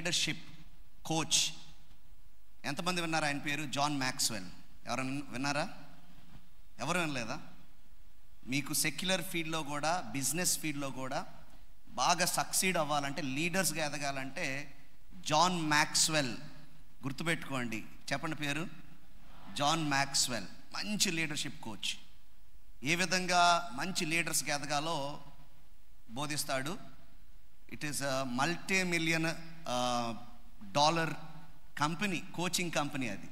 Leadership coach. ఎంతమంది విన్నారు ఆయన పేరు? John Maxwell. ఎవరైనా విన్నారా? ఎవరు వినలేదా? మీకు సెక్యులర్ ఫీల్డ్లో కూడా, బిజినెస్ ఫీల్డ్లో కూడా బాగా సక్సీడ్ అవ్వాలంటే, లీడర్స్గా ఎదగాలంటే జాన్ మ్యాక్స్వెల్ గుర్తుపెట్టుకోండి. చెప్పండి పేరు. జాన్ మ్యాక్స్వెల్ మంచి లీడర్షిప్ కోచ్. ఏ విధంగా మంచి లీడర్స్గా ఎదగాలో బోధిస్తాడు. It is $multi-million company, coaching company అది.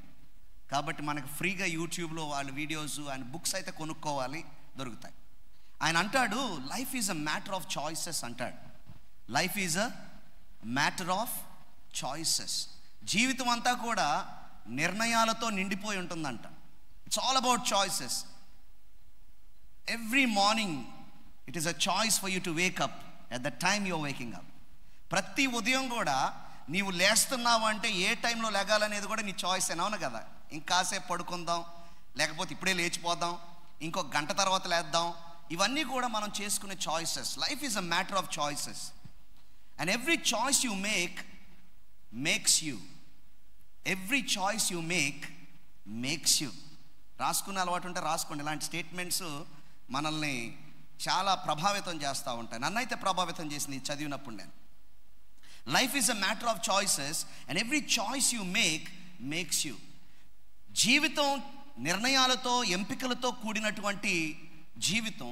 కాబట్టి మనకు ఫ్రీగా యూట్యూబ్లో వాళ్ళ వీడియోస్, ఆయన బుక్స్ అయితే కొనుక్కోవాలి, దొరుకుతాయి. ఆయన అంటాడు, life is a matter of choices అంటాడు. Life is a matter of choices. జీవితం అంతా కూడా నిర్ణయాలతో నిండిపోయి ఉంటుందంట. It's all about choices. Every morning it is a choice for you to wake up at the time you're waking up. ప్రతి ఉదయం కూడా నీవు లేస్తున్నావు అంటే ఏ టైంలో లేగాలనేది కూడా నీ చాయిస్. అవును కదా? ఇంకాసేపు పడుకుందాం, లేకపోతే ఇప్పుడే లేచిపోదాం, ఇంకో గంట తర్వాత లేద్దాం, ఇవన్నీ కూడా మనం చేసుకునే choices. Life is a matter of choices. And every choice you makes you. Every choice you makes you. రాసుకునే అలవాటు ఉంటే రాసుకోండి. ఇలాంటి స్టేట్మెంట్స్ మనల్ని చాలా ప్రభావితం చేస్తూ ఉంటాయి. నన్నైతే ప్రభావితం చేసింది చదివినప్పుడు నేను. Life is a matter of choices and every choice you makes you. జీవితం నిర్ణయాలతో, ఎంపికలతో కూడినటువంటి జీవితం.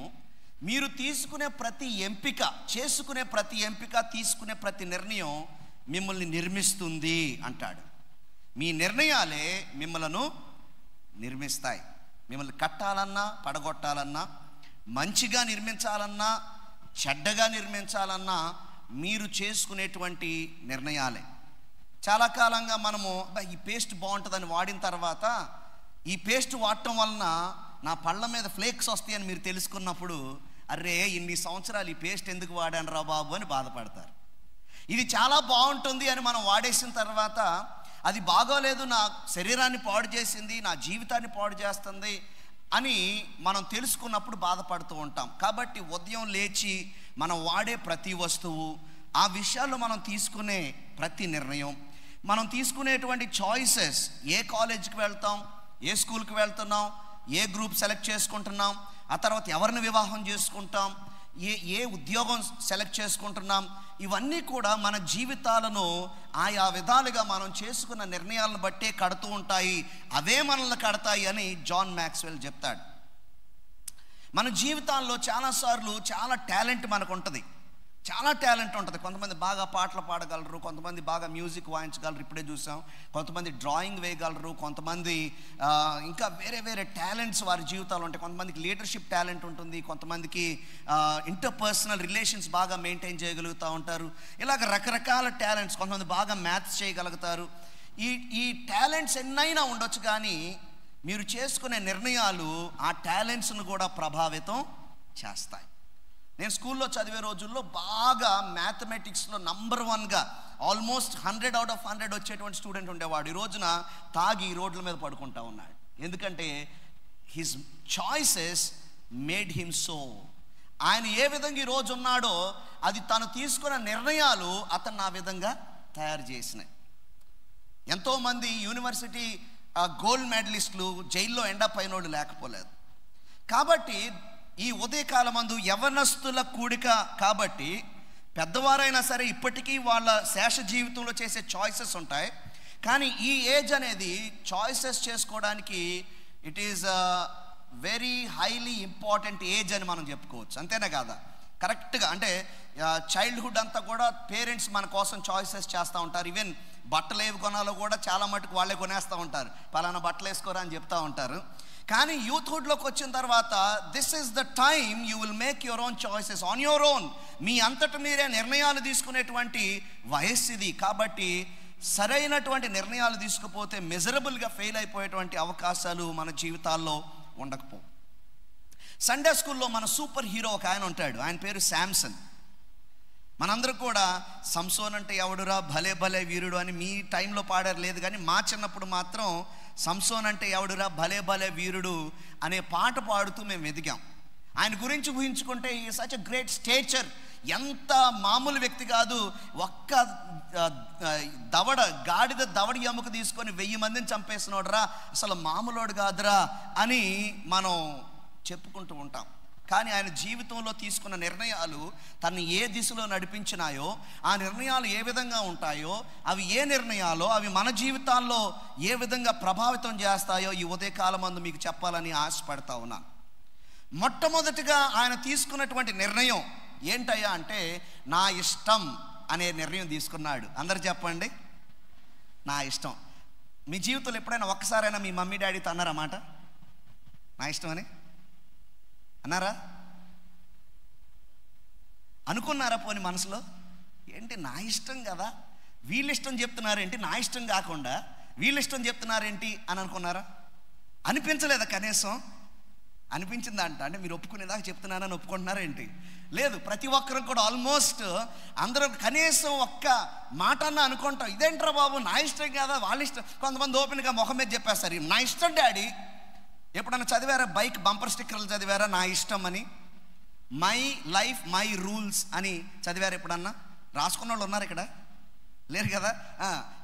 మీరు తీసుకునే ప్రతి ఎంపిక, చేసుకునే ప్రతి ఎంపిక, తీసుకునే ప్రతి నిర్ణయం మిమ్మల్ని నిర్మిస్తుంది అంటాడు. మీ నిర్ణయాలే మిమ్మల్ని నిర్మిస్తాయి. మిమ్మల్ని కట్టాలన్నా, పడగొట్టాలన్నా, మంచిగా నిర్మించాలన్నా, చెడ్డగా నిర్మించాలన్నా మీరు చేసుకునేటువంటి నిర్ణయాలే. చాలా కాలంగా మనము ఈ పేస్ట్ బాగుంటుందని వాడిన తర్వాత, ఈ పేస్ట్ వాడటం వలన నా పళ్ళ మీద ఫ్లేక్స్ వస్తాయని మీరు తెలుసుకున్నప్పుడు, అరే ఇన్ని సంవత్సరాలు ఈ పేస్ట్ ఎందుకు వాడాను రా బాబు అని బాధపడతారు. ఇది చాలా బాగుంటుంది అని మనం వాడేసిన తర్వాత అది బాగోలేదు, నా శరీరాన్ని పాడు చేసింది, నా జీవితాన్ని పాడు చేస్తుంది అని మనం తెలుసుకున్నప్పుడు బాధపడుతూ ఉంటాం. కాబట్టి ఉదయం లేచి మనం వాడే ప్రతి వస్తువు, ఆ విషయాల్లో మనం తీసుకునే ప్రతి నిర్ణయం, మనం తీసుకునేటువంటి చాయిసెస్, ఏ కాలేజీకి వెళ్తాం, ఏ స్కూల్కి వెళ్తున్నాం, ఏ గ్రూప్ సెలెక్ట్ చేసుకుంటున్నాం, ఆ తర్వాత ఎవరిని వివాహం చేసుకుంటాం, ఏ ఉద్యోగం సెలెక్ట్ చేసుకుంటున్నాం, ఇవన్నీ కూడా మన జీవితాలను ఆయా విధాలుగా మనం చేసుకున్న నిర్ణయాలను బట్టే కడుతూ ఉంటాయి. అవే మనల్ని కడతాయి అని జాన్ మ్యాక్స్వెల్ చెప్తాడు. మన జీవితాల్లో చాలాసార్లు చాలా టాలెంట్ మనకు ఉంటుంది, చాలా టాలెంట్ ఉంటుంది. కొంతమంది బాగా పాటలు పాడగలరు, కొంతమంది బాగా మ్యూజిక్ వాయించగలరు, ఇప్పుడే చూసాం. కొంతమంది డ్రాయింగ్ వేయగలరు, కొంతమంది ఇంకా వేరే వేరే టాలెంట్స్ వారి జీవితాలు ఉంటాయి. కొంతమందికి లీడర్షిప్ టాలెంట్ ఉంటుంది, కొంతమందికి ఇంటర్పర్సనల్ రిలేషన్స్ బాగా మెయింటైన్ చేయగలుగుతూ ఉంటారు. ఇలాగ రకరకాల టాలెంట్స్. కొంతమంది బాగా మ్యాథ్స్ చేయగలుగుతారు. ఈ టాలెంట్స్ ఎన్నైనా ఉండొచ్చు, కానీ మీరు చేసుకునే నిర్ణయాలు ఆ టాలెంట్స్ను కూడా ప్రభావితం చేస్తాయి. నేను స్కూల్లో చదివే రోజుల్లో బాగా మ్యాథమెటిక్స్లో నంబర్ 1గా ఆల్మోస్ట్ 100 out of 100 వచ్చేటువంటి స్టూడెంట్ ఉండేవాడు. ఈ రోజున తాగి రోడ్ల మీద పడుకుంటా ఉన్నాడు. ఎందుకంటే his choices made him so. ఆయన ఏ విధంగా ఈ రోజు ఉన్నాడో అది తను తీసుకున్న నిర్ణయాలు అతను ఆ విధంగా తయారు చేసినాయి. ఎంతోమంది యూనివర్సిటీ గోల్డ్ మెడలిస్టులు జైల్లో ఎండ పైనోళ్ళు లేకపోలేదు. కాబట్టి ఈ ఉదయకాలమందు యవనస్తుల కూడిక కాబట్టి పెద్దవారైనా సరే ఇప్పటికీ వాళ్ళ శేష జీవితంలో చేసే చాయిసెస్ ఉంటాయి. కానీ ఈ ఏజ్ అనేది చాయిసెస్ చేసుకోవడానికి it is very highly important age అని మనం చెప్పుకోవచ్చు. అంతేనా కాదా? కరెక్ట్గా అంటే చైల్డ్హుడ్ అంతా కూడా పేరెంట్స్ మన కోసం చాయిసెస్ చేస్తూ ఉంటారు. ఈవెన్ బట్టలు ఏవి కొనాలో కూడా చాలా మటుకు వాళ్ళే కొనేస్తూ ఉంటారు. పలానా బట్టలు వేసుకోరా అని చెప్తూ ఉంటారు. కానీ యూత్హుడ్లోకి వచ్చిన తర్వాత this is the time you will make your own choices on your own. మీ అంతటి మీరే నిర్ణయాలు తీసుకునేటువంటి వయస్సు ఇది. కాబట్టి సరైనటువంటి నిర్ణయాలు తీసుకుపోతే మిజరబుల్గా ఫెయిల్ అయిపోయేటువంటి అవకాశాలు మన జీవితాల్లో ఉండకపోవు. సండే స్కూల్లో మన సూపర్ హీరో ఒక ఆయన ఉంటాడు. ఆయన పేరు శాంసన్. మనందరూ కూడా సంసోన్ అంటే ఎవడురా, భలే భలే వీరుడు అని మీ టైంలో పాడారు లేదు, కానీ మా చిన్నప్పుడు మాత్రం సంసోన్ అంటే ఎవడురా, భలే భలే వీరుడు అనే పాట పాడుతూ మేము ఎదిగాం. ఆయన గురించి ఊహించుకుంటే ఈ సచ్ ఎ గ్రేట్ స్టేచర్, ఎంత మామూలు వ్యక్తి కాదు. ఒక్క గాడిద దవడ ఎముక తీసుకొని 1000 మందిని చంపేసినోడరా, అసలు మామూలోడు కాదురా అని మనం చెప్పుకుంటూ ఉంటాం. కానీ ఆయన జీవితంలో తీసుకున్న నిర్ణయాలు తనని ఏ దిశలో నడిపించినాయో, ఆ నిర్ణయాలు ఏ విధంగా ఉంటాయో, అవి ఏ నిర్ణయాలో అవి మన జీవితాల్లో ఏ విధంగా ప్రభావితం చేస్తాయో ఈ ఉదయకాలం మందు మీకు చెప్పాలని ఆశపడతా ఉన్నాను. మొట్టమొదటిగా ఆయన తీసుకున్నటువంటి నిర్ణయం ఏంటయ్యా అంటే, నా ఇష్టం అనే నిర్ణయం తీసుకున్నాడు. అందరు చెప్పండి, నా ఇష్టం. మీ జీవితంలో ఎప్పుడైనా ఒక్కసారైనా మీ మమ్మీ డాడీతో అన్నారా మాట నా ఇష్టం అని? అన్నారా? అనుకున్నారా పోనీ మనసులో? ఏంటి నా ఇష్టం కదా, వీళ్ళ ఇష్టం చెప్తున్నారేంటి, నా ఇష్టం కాకుండా వీళ్ళ ఇష్టం చెప్తున్నారేంటి అని అనుకున్నారా? అనిపించలేదా కనీసం? అనిపించిందా అంటే మీరు ఒప్పుకునేదాకా చెప్తున్నానని ఒప్పుకుంటున్నారేంటి? లేదు. ప్రతి ఒక్కరు కూడా ఆల్మోస్ట్ అందరూ కనీసం ఒక్క మాట అన్న అనుకుంటాం, ఇదేంట్రా బాబు నా ఇష్టం కదా వాళ్ళ ఇష్టం. కొంతమంది ఓపెన్గా ముఖం మీద చెప్పేస్తారు, నా ఇష్టం డాడీ. ఎప్పుడన్నా చదివారా బైక్ బంపర్ స్టిక్కర్లు చదివారా? నా ఇష్టం అని, మై లైఫ్ మై రూల్స్ అని చదివారు ఎప్పుడన్నా? రాసుకున్న వాళ్ళు ఉన్నారు ఇక్కడ? లేరు కదా.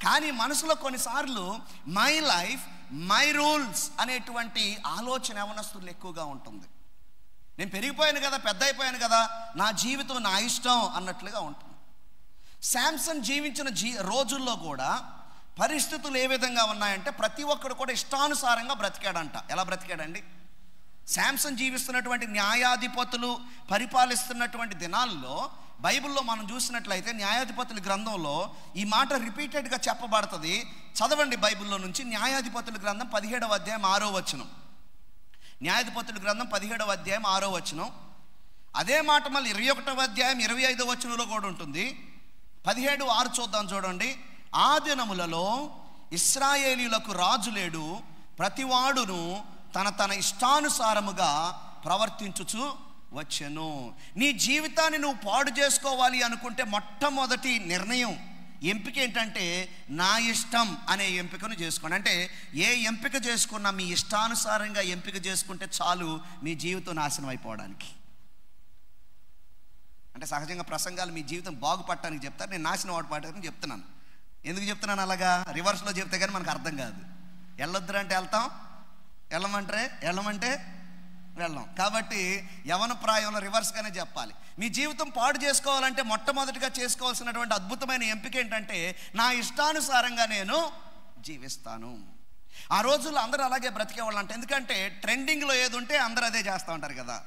కానీ మనసులో కొన్నిసార్లు మై లైఫ్ మై రూల్స్ అనేటువంటి ఆలోచన యవనస్తులు ఎక్కువగా ఉంటుంది. నేను పెరిగిపోయాను కదా, పెద్ద అయిపోయాను కదా, నా జీవితం నా ఇష్టం అన్నట్లుగా ఉంటుంది. శాంసన్ జీవించిన రోజుల్లో కూడా పరిస్థితులు ఏ విధంగా ఉన్నాయంటే, ప్రతి ఒక్కడు కూడా ఇష్టానుసారంగా బ్రతికాడంట. ఎలా బ్రతికాడండి? శాంసన్ జీవిస్తున్నటువంటి న్యాయాధిపతులు పరిపాలిస్తున్నటువంటి దినాల్లో బైబిల్లో మనం చూసినట్లయితే న్యాయాధిపతుల గ్రంథంలో ఈ మాట రిపీటెడ్గా చెప్పబడుతుంది. చదవండి బైబిల్లో నుంచి న్యాయాధిపతుల గ్రంథం 17వ అధ్యాయం 6వ వచనం. న్యాయాధిపతుల గ్రంథం 17వ అధ్యాయం 6వ వచనం. అదే మాట మళ్ళీ 21వ అధ్యాయం 25వ వచనంలో కూడా ఉంటుంది. 17:6 చూద్దాం చూడండి. ఆ దినములలో ఇశ్రాయేలీయులకు రాజు లేడు, ప్రతివాడును తన తన ఇష్టానుసారముగా ప్రవర్తించుచు వచ్చెను. నీ జీవితాన్ని నువ్వు పాడు చేసుకోవాలి అనుకుంటే మొట్టమొదటి నిర్ణయం, ఎంపిక ఏంటంటే నా ఇష్టం అనే ఎంపికను చేసుకోండి. అంటే ఏ ఎంపిక చేసుకున్నా మీ ఇష్టానుసారంగా ఎంపిక చేసుకుంటే చాలు మీ జీవితం నాశనం అయిపోవడానికి. అంటే సహజంగా ప్రసంగాలు మీ జీవితం బాగుపడటానికి చెప్తారు, నేను నాశనం అవడానికి చెప్తున్నాను. ఎందుకు చెప్తున్నాను అలాగా? రివర్స్లో చెప్తే కానీ మనకు అర్థం కాదు. వెళ్ళొద్దురంటే వెళ్తాం, వెళ్ళమంటే వెళ్ళాం. కాబట్టి యవన ప్రాయంలో రివర్స్గానే చెప్పాలి. మీ జీవితం పాడు చేసుకోవాలంటే మొట్టమొదటిగా చేసుకోవాల్సినటువంటి అద్భుతమైన ఎంపిక ఏంటంటే నా ఇష్టానుసారంగా నేను జీవిస్తాను. ఆ రోజుల్లో అందరూ అలాగే బ్రతికేవాళ్ళు అంట. ఎందుకంటే ట్రెండింగ్లో ఏది ఉంటే అందరూ అదే చేస్తూ ఉంటారు కదా.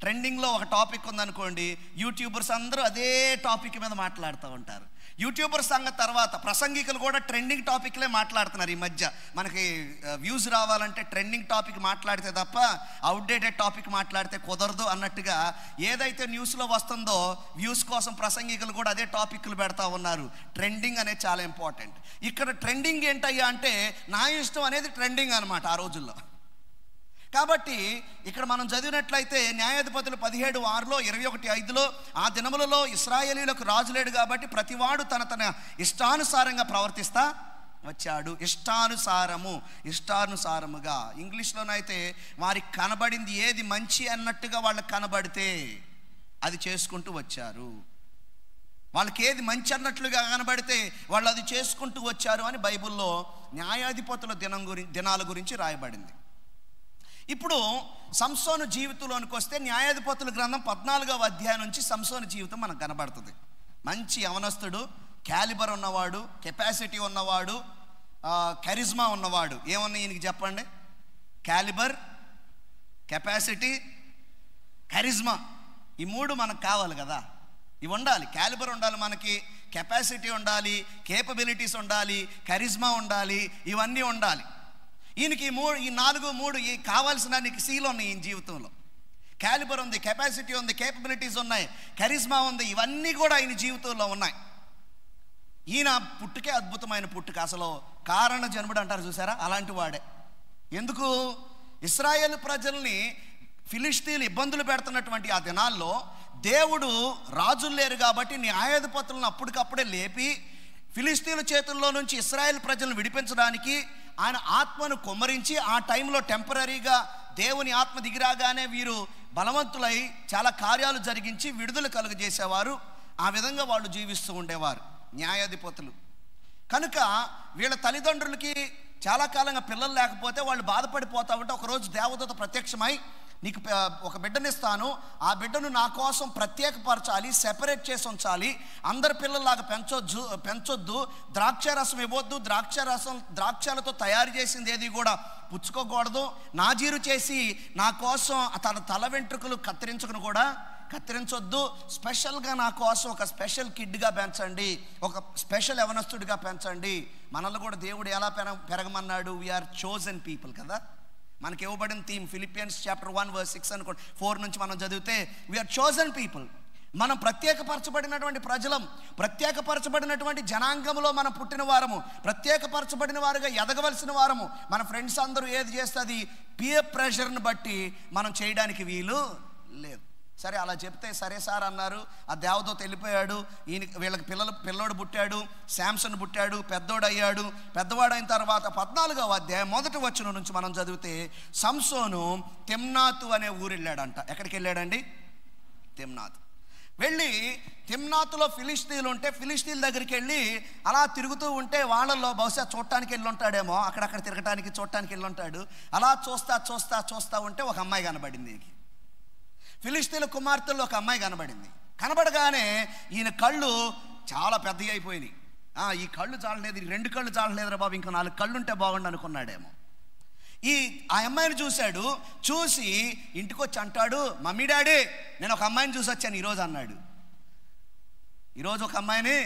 ట్రెండింగ్లో ఒక టాపిక్ ఉందనుకోండి, యూట్యూబర్స్ అందరూ అదే టాపిక్ మీద మాట్లాడుతూ ఉంటారు. యూట్యూబర్ సంగతి తర్వాత ప్రసంగికులు కూడా ట్రెండింగ్ టాపిక్లే మాట్లాడుతున్నారు. ఈ మధ్య మనకి వ్యూస్ రావాలంటే ట్రెండింగ్ టాపిక్ మాట్లాడితే తప్ప అవుట్డేటెడ్ టాపిక్ మాట్లాడితే కుదరదు అన్నట్టుగా ఏదైతే న్యూస్లో వస్తుందో వ్యూస్ కోసం ప్రసంగికులు కూడా అదే టాపిక్లు పెడతా ఉన్నారు. ట్రెండింగ్ అనేది చాలా ఇంపార్టెంట్. ఇక్కడ ట్రెండింగ్ ఏంటయ్యా అంటే నా ఇష్టం అనేది ట్రెండింగ్ అనమాట ఆ రోజుల్లో. కాబట్టి ఇక్కడ మనం చదివినట్లయితే న్యాయాధిపతులు 17:6లో 21:5లో ఆ దినములలో ఇశ్రాయేలీయులకు రాజు లేడు కాబట్టి ప్రతివాడు తన తన ఇష్టానుసారంగా ప్రవర్తిస్తా వచ్చాడు. ఇష్టానుసారముగా. ఇంగ్లీష్లోనైతే వారికి కనబడింది ఏది మంచి అన్నట్టుగా వాళ్ళకి కనబడితే అది చేసుకుంటూ వచ్చారు. వాళ్ళకి ఏది మంచి అన్నట్లుగా కనబడితే వాళ్ళు అది చేసుకుంటూ వచ్చారు అని బైబిల్లో న్యాయాధిపతుల దినాల గురించి రాయబడింది. ఇప్పుడు సంసోను జీవితంలోనికి వస్తే న్యాయాధిపతుల గ్రంథం 14వ అధ్యాయం నుంచి సంసోను జీవితం మనకు కనబడుతుంది. మంచి యవనస్తుడు, క్యాలిబర్ ఉన్నవాడు, కెపాసిటీ ఉన్నవాడు, కరిజ్మా ఉన్నవాడు. ఏమన్నా ఈయనకి చెప్పండి? క్యాలిబర్, కెపాసిటీ, కరిజ్మా, ఈ మూడు మనకు కావాలి కదా. ఇవి ఉండాలి. క్యాలిబర్ ఉండాలి, మనకి కెపాసిటీ ఉండాలి, కేపబిలిటీస్ ఉండాలి, కరిజ్మా ఉండాలి, ఇవన్నీ ఉండాలి. ఈయనకి ఈ 4 ఈ కావాల్సిన సీలు ఉన్నాయి ఈయన జీవితంలో. క్యాలిబర్ ఉంది, కెపాసిటీ ఉంది, కేపబిలిటీస్ ఉన్నాయి, కరిజ్మా ఉంది, ఇవన్నీ కూడా ఈయన జీవితంలో ఉన్నాయి. ఈయన పుట్టుకే అద్భుతమైన పుట్టుక. అసలు కారణ జన్ముడు అంటారు చూసారా, అలాంటి వాడే. ఎందుకు? ఇశ్రాయేలు ప్రజల్ని ఫిలిష్తీయులు ఇబ్బందులు పెడుతున్నటువంటి ఆ దినాల్లో దేవుడు రాజులు లేరు కాబట్టి న్యాయాధిపతులను అప్పటికప్పుడే లేపి ఫిలిష్తీయుల చేతుల్లో నుంచి ఇశ్రాయేల్ ప్రజలను విడిపించడానికి ఆయన ఆత్మను కుమ్మరించి, ఆ టైంలో టెంపరీగా దేవుని ఆత్మ దిగిరాగానే వీరు బలవంతులై చాలా కార్యాలు జరిగించి విడుదల కలుగజేసేవారు. ఆ విధంగా వాళ్ళు జీవిస్తూ ఉండేవారు న్యాయాధిపతులు. కనుక వీళ్ళ తల్లిదండ్రులకి చాలా కాలంగా పిల్లలు లేకపోతే వాళ్ళు బాధపడిపోతా ఉంటే ఒకరోజు దేవదూత ప్రత్యక్షమై, నీకు ఒక బిడ్డనిస్తాను, ఆ బిడ్డను నా కోసం ప్రత్యేకపరచాలి, సెపరేట్ చేసి ఉంచాలి, అందరి పిల్లల్లాగా పెంచొద్దు, ద్రాక్షారసం ఇవ్వద్దు, ద్రాక్షాలతో తయారు చేసింది ఏది కూడా పుచ్చుకోకూడదు, నాజీరు చేసి నా కోసం తన తల వెంట్రుకలు కత్తిరించొద్దు, స్పెషల్గా నా కోసం ఒక స్పెషల్ కిడ్గా పెంచండి, ఒక స్పెషల్ యవనస్తుడిగా పెంచండి. మనల్ని కూడా దేవుడు ఎలా పెరగమన్నాడు? వీఆర్ చోజన్ పీపుల్ కదా. మనకి ఇవ్వబడిన థీమ్ ఫిలిపియన్స్ చాప్టర్ 1:6 అనుకోండి, 4 నుంచి మనం చదివితే వీఆర్ చోజన్ పీపుల్. మనం ప్రత్యేకపరచబడినటువంటి ప్రజలం, ప్రత్యేకపరచబడినటువంటి జనాంగంలో మనం పుట్టిన వారము, ప్రత్యేకపరచబడిన వారుగా ఎదగవలసిన వారము. మన ఫ్రెండ్స్ అందరూ ఏది చేస్తే అది పియర్ ప్రెషర్ని బట్టి మనం చేయడానికి వీలు లేదు. సరే అలా చెప్తే సరే సార్ అన్నారు. ఆ దేవదూత వెళ్ళిపోయాడు. వీళ్ళకి పిల్లోడు పుట్టాడు, శాంసన్ పుట్టాడు, పెద్దోడు అయ్యాడు. పెద్దవాడు అయిన తర్వాత 14వ అధ్యాయం 1వ వచనం నుంచి మనం చదివితే, సంసోను తిమ్నాతు అనే ఊరు వెళ్ళాడంట. ఎక్కడికి వెళ్ళాడండి? తిమ్నాతు. వెళ్ళి తిమ్నాతులో ఫిలిష్తీయులు ఉంటే ఫిలిష్తీయుల దగ్గరికి వెళ్ళి అలా తిరుగుతూ ఉంటే వాళ్ళల్లో బహుశా చూడటానికి వెళ్ళి ఉంటాడేమో, అక్కడక్కడ తిరగటానికి చూడటానికి వెళ్ళి ఉంటాడు. అలా చూస్తా ఉంటే ఒక అమ్మాయి కనబడింది. ఫిలిష్తీయుల కుమార్తెల్లో ఒక అమ్మాయి కనబడింది. కనబడగానే ఈయన కళ్ళు చాలా పెద్దవి అయిపోయినాయి. ఈ కళ్ళు చాలలేదు, 2 కళ్ళు చాలలేదురా బాబు, ఇంకా 4 కళ్ళు ఉంటే బాగుండు అనుకున్నాడేమో. ఆ అమ్మాయిని చూశాడు. చూసి ఇంటికి వచ్చి అంటాడు, మమ్మీ డాడీ నేను ఒక అమ్మాయిని చూసి వచ్చాను ఈరోజు అన్నాడు. ఈరోజు ఒక అమ్మాయిని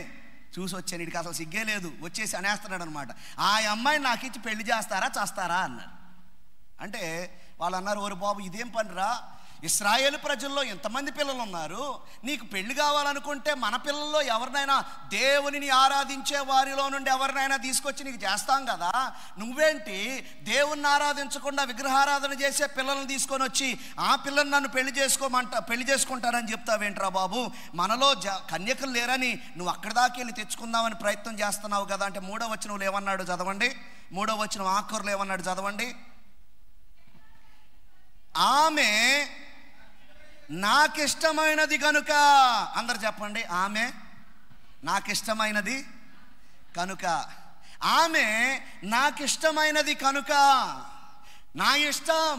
చూసి వచ్చాను, వీడికి అసలు సిగ్గే లేదు, వచ్చేసి అనేస్తున్నాడు అనమాట. ఆ అమ్మాయిని నాకు ఇచ్చి పెళ్లి చేస్తారా అన్నారు. అంటే వాళ్ళు అన్నారు, ఓరు బాబు ఇదేం పనిరా, ఇశ్రాయేలు ప్రజల్లో ఎంతమంది పిల్లలు ఉన్నారు, నీకు పెళ్లి కావాలనుకుంటే మన పిల్లల్లో ఎవరినైనా దేవునిని ఆరాధించే వారిలో నుండి ఎవరినైనా తీసుకొచ్చి నీకు చేస్తాం కదా, నువ్వేంటి దేవుణ్ణి ఆరాధించకుండా విగ్రహారాధన చేసే పిల్లల్ని తీసుకొని వచ్చి ఆ పిల్లని నన్ను పెళ్లి చేసుకుంటారని చెప్తావేంట్రా బాబు, మనలో కన్యకలు లేరని నువ్వు అక్కడి దాకా వెళ్ళి తెచ్చుకుందామని ప్రయత్నం చేస్తున్నావు కదా. అంటే 3వ వచనంలో ఏమన్నాడు చదవండి, 3వ వచనం ఆఖరులో ఏమన్నాడు చదవండి. ఆమె నాకిష్టమైనది కనుక, అందరు చెప్పండి, ఆమె నాకిష్టమైనది కనుక, ఆమె నాకిష్టమైనది కనుక. నా ఇష్టం,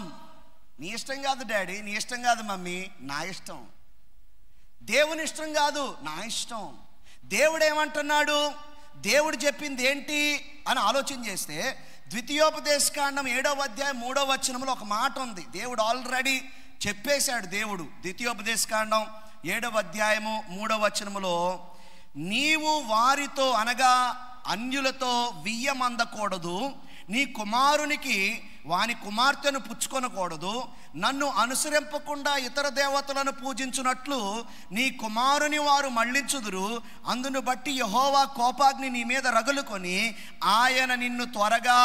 నీ ఇష్టం కాదు డాడీ, నీ ఇష్టం కాదు మమ్మీ, నా ఇష్టం. దేవుని ఇష్టం కాదు, నా ఇష్టం. దేవుడు ఏమంటున్నాడు, దేవుడు చెప్పింది ఏంటి అని ఆలోచన చేస్తే ద్వితీయోపదేశకాండం 7వ అధ్యాయం 3వ వచనంలో ఒక మాట ఉంది. దేవుడు ఆల్రెడీ చెప్పేశాడు. దేవుడు ద్వితీయోపదేశకాండం 7వ అధ్యాయము 3వ వచనములో, నీవు వారితో అనగా అన్యులతో వియ్యమందకూడదు, నీ కుమారునికి వాని కుమార్తెను పుచ్చుకొనకూడదు, నన్ను అనుసరింపకుండా ఇతర దేవతలను పూజించున్నట్లు నీ కుమారుని వారు మళ్ళించుదురు, అందును బట్టి యెహోవా కోపాగ్ని నీ మీద రగులుకొని ఆయన నిన్ను త్వరగా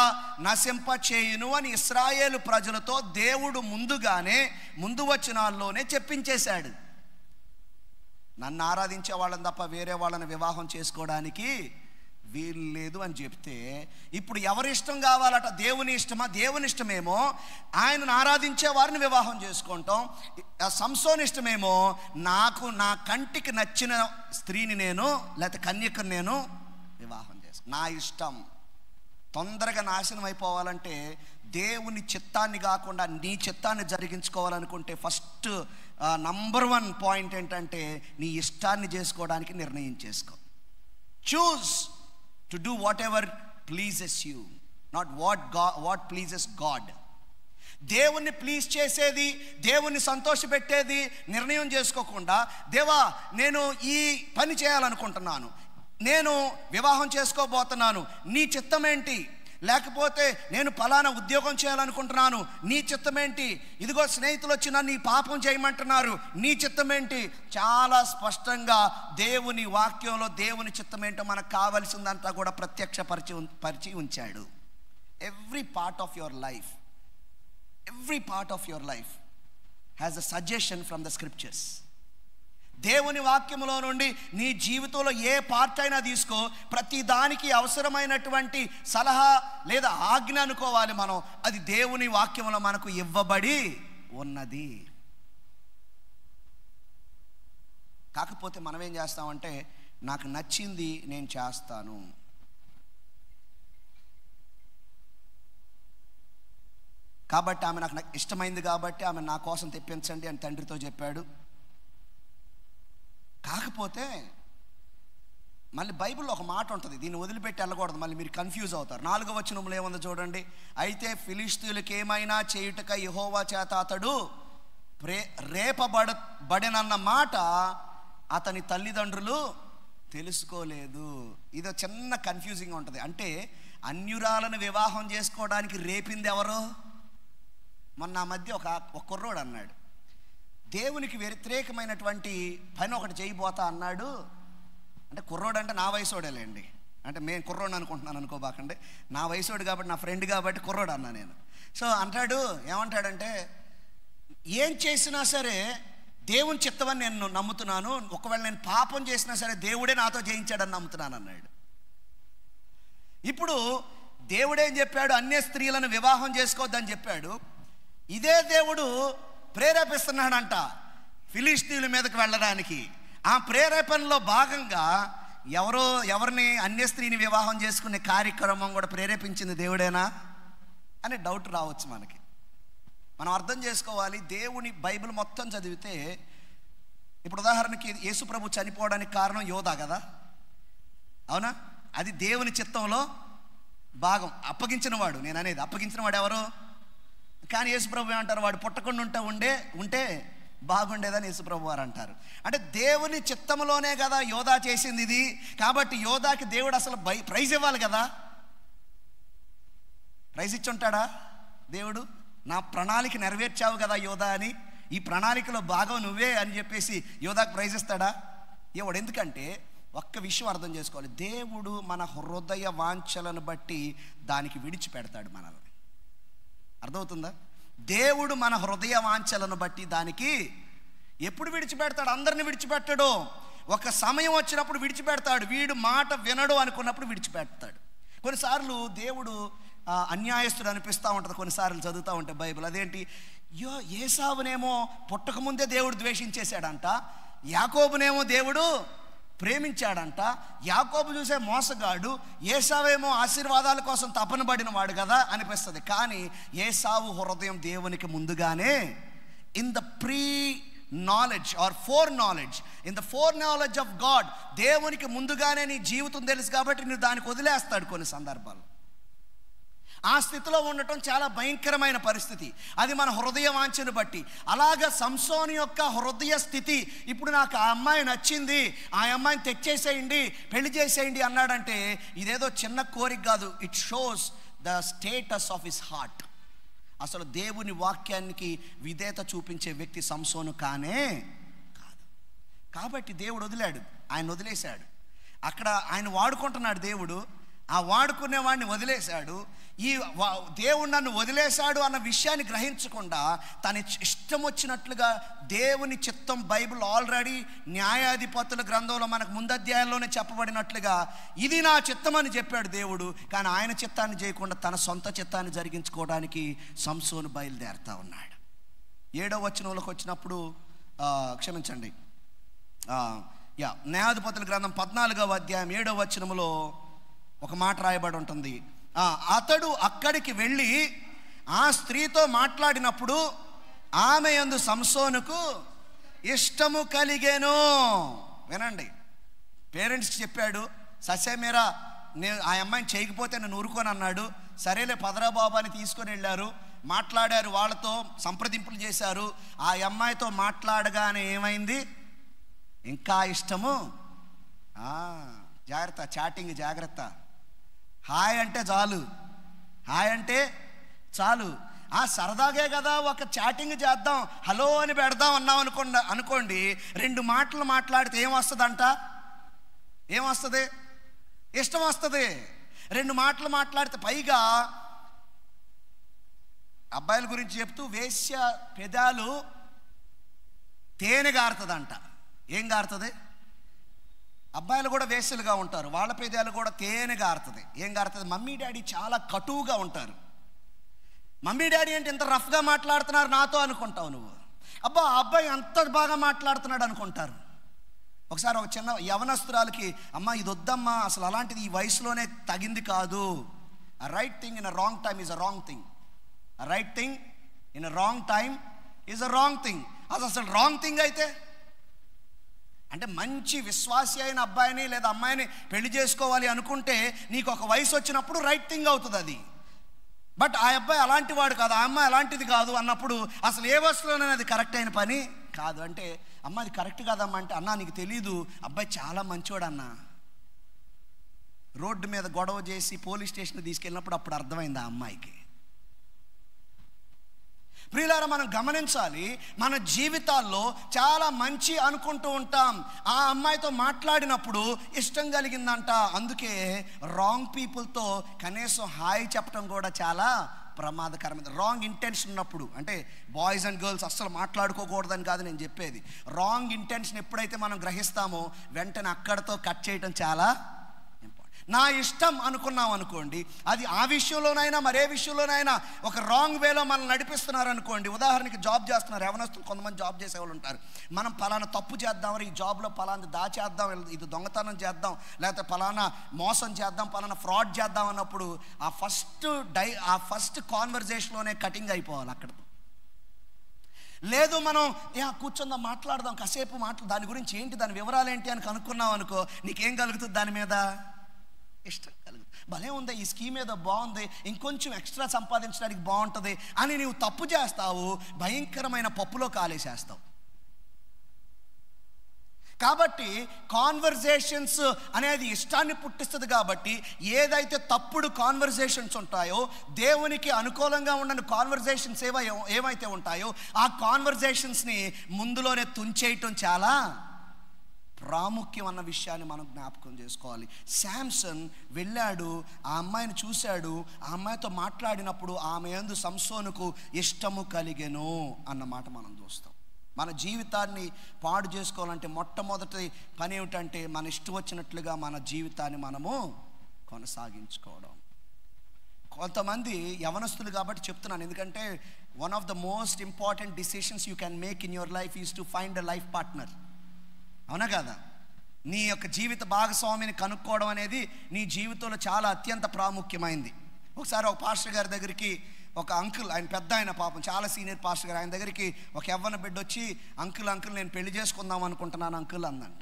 నశింపచేయును అని ఇశ్రాయేలు ప్రజలతో దేవుడు ముందు వచనాల్లోనే చెప్పించేశాడు. నన్ను ఆరాధించే వాళ్ళని తప్ప వేరే వాళ్ళని వివాహం చేసుకోవడానికి వీలు లేదు అని చెప్తే, ఇప్పుడు ఎవరి ఇష్టం కావాలట? దేవుని ఇష్టమా? దేవుని ఇష్టమేమో ఆయనను ఆరాధించే వారిని వివాహం చేసుకుంటాం. సంసోని ఇష్టమేమో నాకు నా కంటికి నచ్చిన స్త్రీని నేను లేకపోతే కన్యకను నేను వివాహం చేసుకు, నా ఇష్టం. తొందరగా నాశనం అయిపోవాలంటే దేవుని చిత్తాన్ని కాకుండా నీ చిత్తాన్ని జరిగించుకోవాలనుకుంటే ఫస్ట్ నంబర్ 1 పాయింట్ ఏంటంటే నీ ఇష్టాన్ని చేసుకోవడానికి నిర్ణయం చేసుకో. చూస్ to do whatever pleases you, not what pleases God. దేవుణ్ణి ప్లీజ్ చేసేది, దేవుణ్ణి సంతోషపెట్టేది నిర్ణయం చేసుకోకుండా, దేవా నేను ఈ పని చేయాలనుకుంటున్నాను, నేను వివాహం చేసుకోబోతున్నాను, నీ చిత్తం ఏంటి? లేకపోతే నేను ఫలానా ఉద్యోగం చేయాలనుకుంటున్నాను, నీ చిత్తం ఏంటి? ఇదిగో స్నేహితులు వచ్చి నన్ను ఈ పాపం చేయమంటున్నారు, నీ చిత్తం ఏంటి? చాలా స్పష్టంగా దేవుని వాక్యంలో దేవుని చిత్తం ఏంటో మనకు కావలసిందంతా కూడా ప్రత్యక్షపరిచి ఉంచాడు. Every part of your life has a suggestion from the scriptures. దేవుని వాక్యములో నుండి నీ జీవితంలో ఏ పార్ట్ అయినా తీసుకో, ప్రతి దానికి అవసరమైనటువంటి సలహా లేదా ఆజ్ఞ అనుకోవాలి మనం, అది దేవుని వాక్యములో మనకు ఇవ్వబడి ఉన్నది. కాకపోతే మనం ఏం చేస్తామంటే నాకు నచ్చింది నేను చేస్తాను. కాబట్టి ఆమె నాకు ఇష్టమైంది కాబట్టి ఆమె నా కోసం తెప్పించండి అని తండ్రితో చెప్పాడు. కాకపోతే మళ్ళీ బైబిల్లో ఒక మాట ఉంటుంది, దీన్ని వదిలిపెట్టి వెళ్ళకూడదు, మళ్ళీ మీరు కన్ఫ్యూజ్ అవుతారు. 4వ వచనంలో ఏముందో చూడండి. అయితే ఫిలిష్తీయులకు ఏమైనా చేయుటకై యెహోవా చేత అతడు రేపబడినన్న మాట అతని తల్లిదండ్రులు తెలుసుకోలేదు. ఇదో చిన్న కన్ఫ్యూజింగ్ ఉంటుంది. అంటే అన్యురాలను వివాహం చేసుకోవడానికి రేపింది ఎవరు? మొన్న ఆ మధ్య ఒక కుర్రోడు అన్నాడు, దేవునికి వ్యతిరేకమైనటువంటి పని ఒకటి చేయబోతా అన్నాడు. అంటే కుర్రోడు అంటే నా వయసోడేలేండి, అంటే మేము కుర్రోడు అనుకుంటున్నాను అనుకోబాకండి, నా వయసోడు కాబట్టి, నా ఫ్రెండ్ కాబట్టి కుర్రోడు అన్నా నేను. సో అంటాడు, ఏమంటాడంటే ఏం చేసినా సరే దేవుని చిత్తమని నేను నమ్ముతున్నాను, ఒకవేళ నేను పాపం చేసినా సరే దేవుడే నాతో జయించాడని నమ్ముతున్నాను అన్నాడు. ఇప్పుడు దేవుడేం చెప్పాడు? అన్య స్త్రీలను వివాహం చేసుకోవద్దని చెప్పాడు. ఇదే దేవుడు ప్రేరేపిస్తున్నాడంట ఫిలిష్తీయుల మీదకి వెళ్ళడానికి. ఆ ప్రేరేపణలో భాగంగా ఎవరిని అన్య స్త్రీని వివాహం చేసుకునే కార్యక్రమం కూడా ప్రేరేపించింది దేవుడేనా అని డౌట్ రావచ్చు మనకి. మనం అర్థం చేసుకోవాలి, దేవుని బైబిల్ మొత్తం చదివితే, ఇప్పుడు ఉదాహరణకి యేసు ప్రభు చనిపోవడానికి కారణం యోధా కదా, అవునా? అది దేవుని చిత్తంలో భాగం. అప్పగించిన వాడు, నేను అనేది అప్పగించిన వాడు ఎవరు? కానీ యేసు ప్రభు ఏమంటారు? వాడు పుట్టకుండా ఉంటే బాగుండేదని యేసు ప్రభు వారు అంటారు. అంటే దేవుని చిత్తంలోనే కదా యోధా చేసింది ఇది. కాబట్టి యోధాకి దేవుడు అసలు ప్రైజ్ ఇవ్వాలి కదా. ప్రైజ్ ఇచ్చి ఉంటాడా దేవుడు? నా ప్రణాళిక నెరవేర్చావు కదా యోధా అని, ఈ ప్రణాళికలో భాగం నువ్వే అని చెప్పేసి యోధాకు ప్రైజ్ ఇస్తాడా? ఇవ్వడు. ఎందుకంటే ఒక్క విషయం అర్థం చేసుకోవాలి, దేవుడు మన హృదయ వాంఛలను బట్టి దానికి విడిచిపెడతాడు మనల్ని. అర్థమవుతుందా? దేవుడు మన హృదయ వాంఛలను బట్టి దానికి ఎప్పుడు విడిచిపెడతాడు? అందరిని విడిచిపెట్టడు. ఒక సమయం వచ్చినప్పుడు విడిచిపెడతాడు. వీడు మాట వినడు అనుకున్నప్పుడు విడిచిపెడతాడు. కొన్నిసార్లు దేవుడు అన్యాయస్తుడు అనిపిస్తూ ఉంటుంది. కొన్నిసార్లు చదువుతూ ఉంటే బైబిల్, అదేంటి, ఏసావునేమో పుట్టకముందే దేవుడు ద్వేషించేశాడంట, యాకోబునేమో దేవుడు ప్రేమించాడంట. యాకోబు చూసే మోసగాడు, ఏసావేమో ఆశీర్వాదాల కోసం తపన పడిన వాడు కదా అనిపిస్తుంది. కానీ ఏసావు హృదయం దేవునికి ముందుగానే in the preknowledge or foreknowledge, in the foreknowledge of God, దేవునికి ముందుగానే నీ జీవితం తెలుసు కాబట్టి నువ్వు దానికి వదిలేస్తాడు కొన్ని సందర్భాలు. ఆ స్థితిలో ఉండటం చాలా భయంకరమైన పరిస్థితి. అది మన హృదయ వాంఛను బట్టి. అలాగా సంసోను యొక్క హృదయ స్థితి, ఇప్పుడు నాకు ఆ అమ్మాయి నచ్చింది, ఆ అమ్మాయిని తెచ్చేసేయండి, పెళ్లి చేసేయండి అన్నాడంటే ఇదేదో చిన్న కోరిక కాదు. It shows the status of his heart. అసలు దేవుని వాక్యానికి విధేయత చూపించే వ్యక్తి సంసోను కానే కాదు. కాబట్టి దేవుడు వదిలాడు, ఆయన వదిలేశాడు. అక్కడ ఆయన వాడుకుంటున్నాడు దేవుడు, ఆ వాడుకునేవాడిని వదిలేశాడు. ఈ దేవుడు నన్ను వదిలేశాడు అన్న విషయాన్ని గ్రహించకుండా తన ఇష్టం వచ్చినట్లుగా దేవుని చిత్తం బైబిల్ ఆల్రెడీ న్యాయాధిపతుల గ్రంథంలో మనకు ముందు అధ్యాయంలోనే చెప్పబడినట్లుగా ఇది నా చిత్తం అని చెప్పాడు దేవుడు. కానీ ఆయన చిత్తాన్ని చేయకుండా తన సొంత చిత్తాన్ని జరిగించుకోవడానికి సంసోను బయలుదేరుతా ఉన్నాడు. 7వ వచనంలోకి వచ్చినప్పుడు క్షమించండి, న్యాయాధిపతుల గ్రంథం 14వ అధ్యాయం 7వ వచనంలో ఒక మాట రాయబడి ఉంటుంది. అతడు అక్కడికి వెళ్ళి ఆ స్త్రీతో మాట్లాడినప్పుడు ఆమె యందు సంసోనుకు ఇష్టము కలిగేను. వినండి, పేరెంట్స్కి చెప్పాడు, ససేమేరా నేను ఆ అమ్మాయిని చేయకపోతే నేను ఊరుకోను అన్నాడు. సరేలే పదరా బాబు అని తీసుకొని వెళ్ళారు, మాట్లాడారు, వాళ్ళతో సంప్రదింపులు చేశారు. ఆ అమ్మాయితో మాట్లాడగానే ఏమైంది? ఇంకా ఇష్టము. జాగ్రత్త, చాటింగ్ జాగ్రత్త. హాయ్ అంటే చాలు, హాయ్ అంటే చాలు. సరదాగే కదా ఒక చాటింగ్ చేద్దాం, హలో అని పెడదాం అన్నాం అనుకోండి, 2 మాటలు మాట్లాడితే ఏమొస్తుందంట? ఏమొస్తుంది? ఇష్టం వస్తుంది. 2 మాటలు మాట్లాడితే, పైగా అబ్బాయిల గురించి చెప్తూ వేశ్య పెదాలు తేనె గారుతుందంట. ఏం గారుతుంది? అబ్బాయిలు కూడా వేశ్యలుగా ఉంటారు, వాళ్ళ పెదాలు కూడా తేనె గారుతుంది. ఏం గారుతుంది? మమ్మీ డాడీ చాలా కటువుగా ఉంటారు. మమ్మీ డాడీ అంటే ఇంత రఫ్గా మాట్లాడుతున్నారు నాతో అనుకుంటావు నువ్వు. అబ్బా అబ్బాయి అంత బాగా మాట్లాడుతున్నాడు అనుకుంటారు. ఒకసారి ఒక చిన్న యవనస్తురాలకి, అమ్మ ఇది వద్దమ్మా, అసలు అలాంటిది ఈ వయసులోనే తగింది కాదు. A right thing in a wrong time is a wrong thing. A right thing in a wrong time is a wrong thing. అసలు రాంగ్ థింగ్ అయితే అంటే మంచి విశ్వాసి అయిన అబ్బాయిని లేదా అమ్మాయిని పెళ్లి చేసుకోవాలి అనుకుంటే నీకు ఒక వయసు వచ్చినప్పుడు రైట్ థింగ్ అవుతుంది అది. బట్ ఆ అబ్బాయి అలాంటి వాడు కాదు, ఆ అమ్మాయి అలాంటిది కాదు అన్నప్పుడు అసలు ఏ వయసులోనే అది కరెక్ట్ అయిన పని కాదు. అంటే అమ్మ అది కరెక్ట్ కాదమ్మా అంటే, అన్నా నీకు తెలీదు అబ్బాయి చాలా మంచోడు అన్న. రోడ్డు మీద గొడవ చేసి పోలీస్ స్టేషన్కి తీసుకెళ్ళినప్పుడు అప్పుడు అర్థమైంది ఆ అమ్మాయికి. ప్రియులారా, మనం గమనించాలి, మన జీవితాల్లో చాలా మంచి అనుకుంటూ ఉంటాం. ఆ అమ్మాయితో మాట్లాడినప్పుడు ఇష్టం కలిగిందంట. అందుకే రాంగ్ పీపుల్తో కనీసం హాయ్ చెప్పడం కూడా చాలా ప్రమాదకరమైనది. రాంగ్ ఇంటెన్షన్ ఉన్నప్పుడు, అంటే బాయ్స్ అండ్ గర్ల్స్ అస్సలు మాట్లాడుకోకూడదని కాదు నేను చెప్పేది. రాంగ్ ఇంటెన్షన్ ఎప్పుడైతే మనం గ్రహిస్తామో వెంటనే అక్కడతో కట్ చేయడం చాలా ఇంపార్టెంట్. నా ఇష్టం అనుకున్నాం అనుకోండి, అది ఆ విషయంలోనైనా మరే విషయంలోనైనా ఒక రాంగ్ వేలో మనం నడిపిస్తున్నారు అనుకోండి. ఉదాహరణకి జాబ్ చేస్తున్నారు యవనస్తులు, కొంతమంది జాబ్ చేసే వాళ్ళు ఉంటారు. మనం పలానా తప్పు చేద్దాం, ఈ జాబ్లో పలానా దాచేద్దాం, ఇది దొంగతనం చేద్దాం, లేకపోతే పలానా మోసం చేద్దాం, పలానా ఫ్రాడ్ చేద్దాం అన్నప్పుడు ఆ ఫస్ట్ కాన్వర్జేషన్లోనే కటింగ్ అయిపోవాలి అక్కడ. లేదు మనం కూర్చుందాం మాట్లాడదాం కాసేపు దాని గురించి ఏంటి, దాని వివరాలు ఏంటి అని కనుక్కున్నావు అనుకో, నీకేం కలుగుతుంది దాని మీద ఇష్టం కలుగుతుంది. భలే ఉంది ఈ స్కీమ్ ఏదో బాగుంది, ఇంకొంచెం ఎక్స్ట్రా సంపాదించడానికి బాగుంటుంది అని నీవు తప్పు చేస్తావు, భయంకరమైన పప్పులో కాలేసేస్తావు. కాబట్టి కాన్వర్జేషన్స్ అనేది ఇష్టాన్ని పుట్టిస్తుంది. కాబట్టి ఏదైతే తప్పుడు కాన్వర్జేషన్స్ ఉంటాయో, దేవునికి అనుకూలంగా ఉండని కాన్వర్జేషన్స్ ఏవైతే ఉంటాయో ఆ కాన్వర్జేషన్స్ని ముందులోనే తుంచేయటం చాలా ప్రాముఖ్యం అన్న విషయాన్ని మనం జ్ఞాపకం చేసుకోవాలి. శాంసన్ వెళ్ళాడు, ఆ అమ్మాయిని చూశాడు, ఆ అమ్మాయితో మాట్లాడినప్పుడు ఆమె యందు సంసోనుకు ఇష్టము కలిగెను అన్నమాట మనం చూస్తాం. మన జీవితాన్ని పాడు చేసుకోవాలంటే మొట్టమొదటి పని ఏమిటంటే మన ఇష్టం వచ్చినట్లుగా మన జీవితాన్ని మనము కొనసాగించుకోవడం. కొంతమంది యవనస్తులు కాబట్టి చెప్తున్నాను, ఎందుకంటే one of the most important decisions you can make in your life is to find a life partner. అవునా కదా? నీ యొక్క జీవిత భాగస్వామిని కనుక్కోవడం అనేది నీ జీవితంలో చాలా అత్యంత ప్రాముఖ్యమైంది. ఒకసారి ఒక పాస్టర్ గారి దగ్గరికి ఒక అంకుల్, ఆయన పెద్ద ఆయన పాపం చాలా సీనియర్ పాస్టర్ గారు, ఆయన దగ్గరికి ఒక యవ్వన బిడ్డ వచ్చి, అంకుల్ నేను పెళ్లి చేసుకుందాం అనుకుంటున్నాను అంకుల్ అందంట.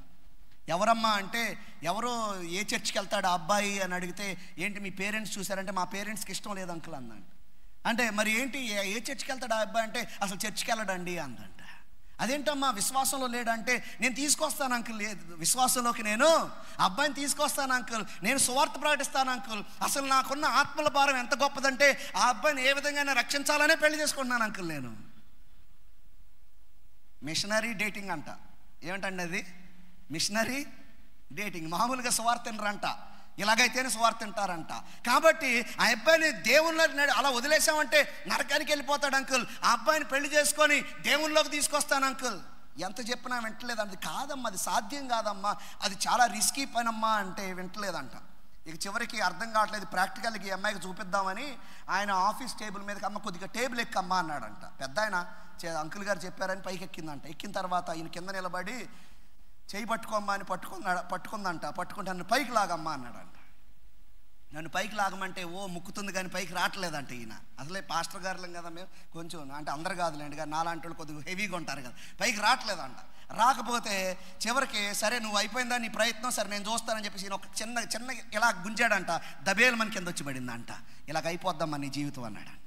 ఎవరమ్మా అంటే, ఎవరో ఏ చర్చికి వెళ్తాడు ఆ అబ్బాయి అని అడిగితే, ఏంటి మీ పేరెంట్స్ చూసారంటే మా పేరెంట్స్కి ఇష్టం లేదు అంకుల్ అందంట. అంటే మరి ఏంటి ఏ చర్చికి వెళ్తాడు ఆ అబ్బాయి అంటే, అసలు చర్చికి వెళ్ళడండి అందంట. అదేంటమ్మా విశ్వాసంలో లేడంటే, నేను తీసుకొస్తాను అంకుల్, విశ్వాసంలోకి నేను అబ్బాయిని తీసుకొస్తాను అంకుల్, నేను సువార్త ప్రకటిస్తాను అంకుల్, అసలు నాకున్న ఆత్మల భారం ఎంత గొప్పదంటే ఆ అబ్బాయిని ఏ విధంగా రక్షించాలనే పెళ్లి చేసుకుంటున్నాను అంకుల్ నేను. మిషనరీ డేటింగ్ అంట. ఏమిటండి అది? Missionary dating. మామూలుగా సువార్త తినరంట, ఇలాగైతేనే సువార్త తింటారంట. కాబట్టి ఆ అబ్బాయిని దేవుళ్ళని అలా వదిలేసామంటే నరకానికి వెళ్ళిపోతాడు అంకుల్, ఆ అబ్బాయిని పెళ్లి చేసుకొని దేవుళ్ళలోకి తీసుకొస్తాను అంకుల్. ఎంత చెప్పినా వింటలేదు. అది కాదమ్మా, అది సాధ్యం కాదమ్మా, అది చాలా రిస్కీ పనమ్మా అంటే వింటలేదంట. ఇక చివరికి అర్థం కావట్లేదు, ప్రాక్టికల్గా ఈ అమ్మాయికి చూపిద్దామని ఆయన ఆఫీస్ టేబుల్ మీదకి, అమ్మ కొద్దిగా టేబుల్ ఎక్కమ్మా అన్నాడంట. పెద్ద ఆయన అంకుల్ గారు చెప్పారని పైకి ఎక్కిందంట. ఎక్కిన తర్వాత ఈయన కింద నిలబడి చేయి పట్టుకోమ్మా అని పట్టుకుందంట. పట్టుకుంటే నన్ను పైకి లాగమ్మా అన్నాడంట. నన్ను పైకి లాగమంటే ముక్కుతుంది కానీ పైకి రావట్లేదంట. ఈయన అసలే పాస్టర్ గారులం కదా మేము, కొంచెం అంటే అందరు కాదులేండి కానీ నాలాంటి వాళ్ళు కొద్దిగా హెవీగా ఉంటారు కదా, పైకి రావట్లేదంట. రాకపోతే చివరికి సరే నువ్వు అయిపోయిందా నీ ప్రయత్నం, సరే నేను చూస్తానని చెప్పేసి ఈయన ఒక చిన్న ఇలా గుంజాడంట. దబేలు మన కింద వచ్చి పడిందంట. ఇలాగ అయిపోద్దమ్మా నీ జీవితం అన్నాడంట.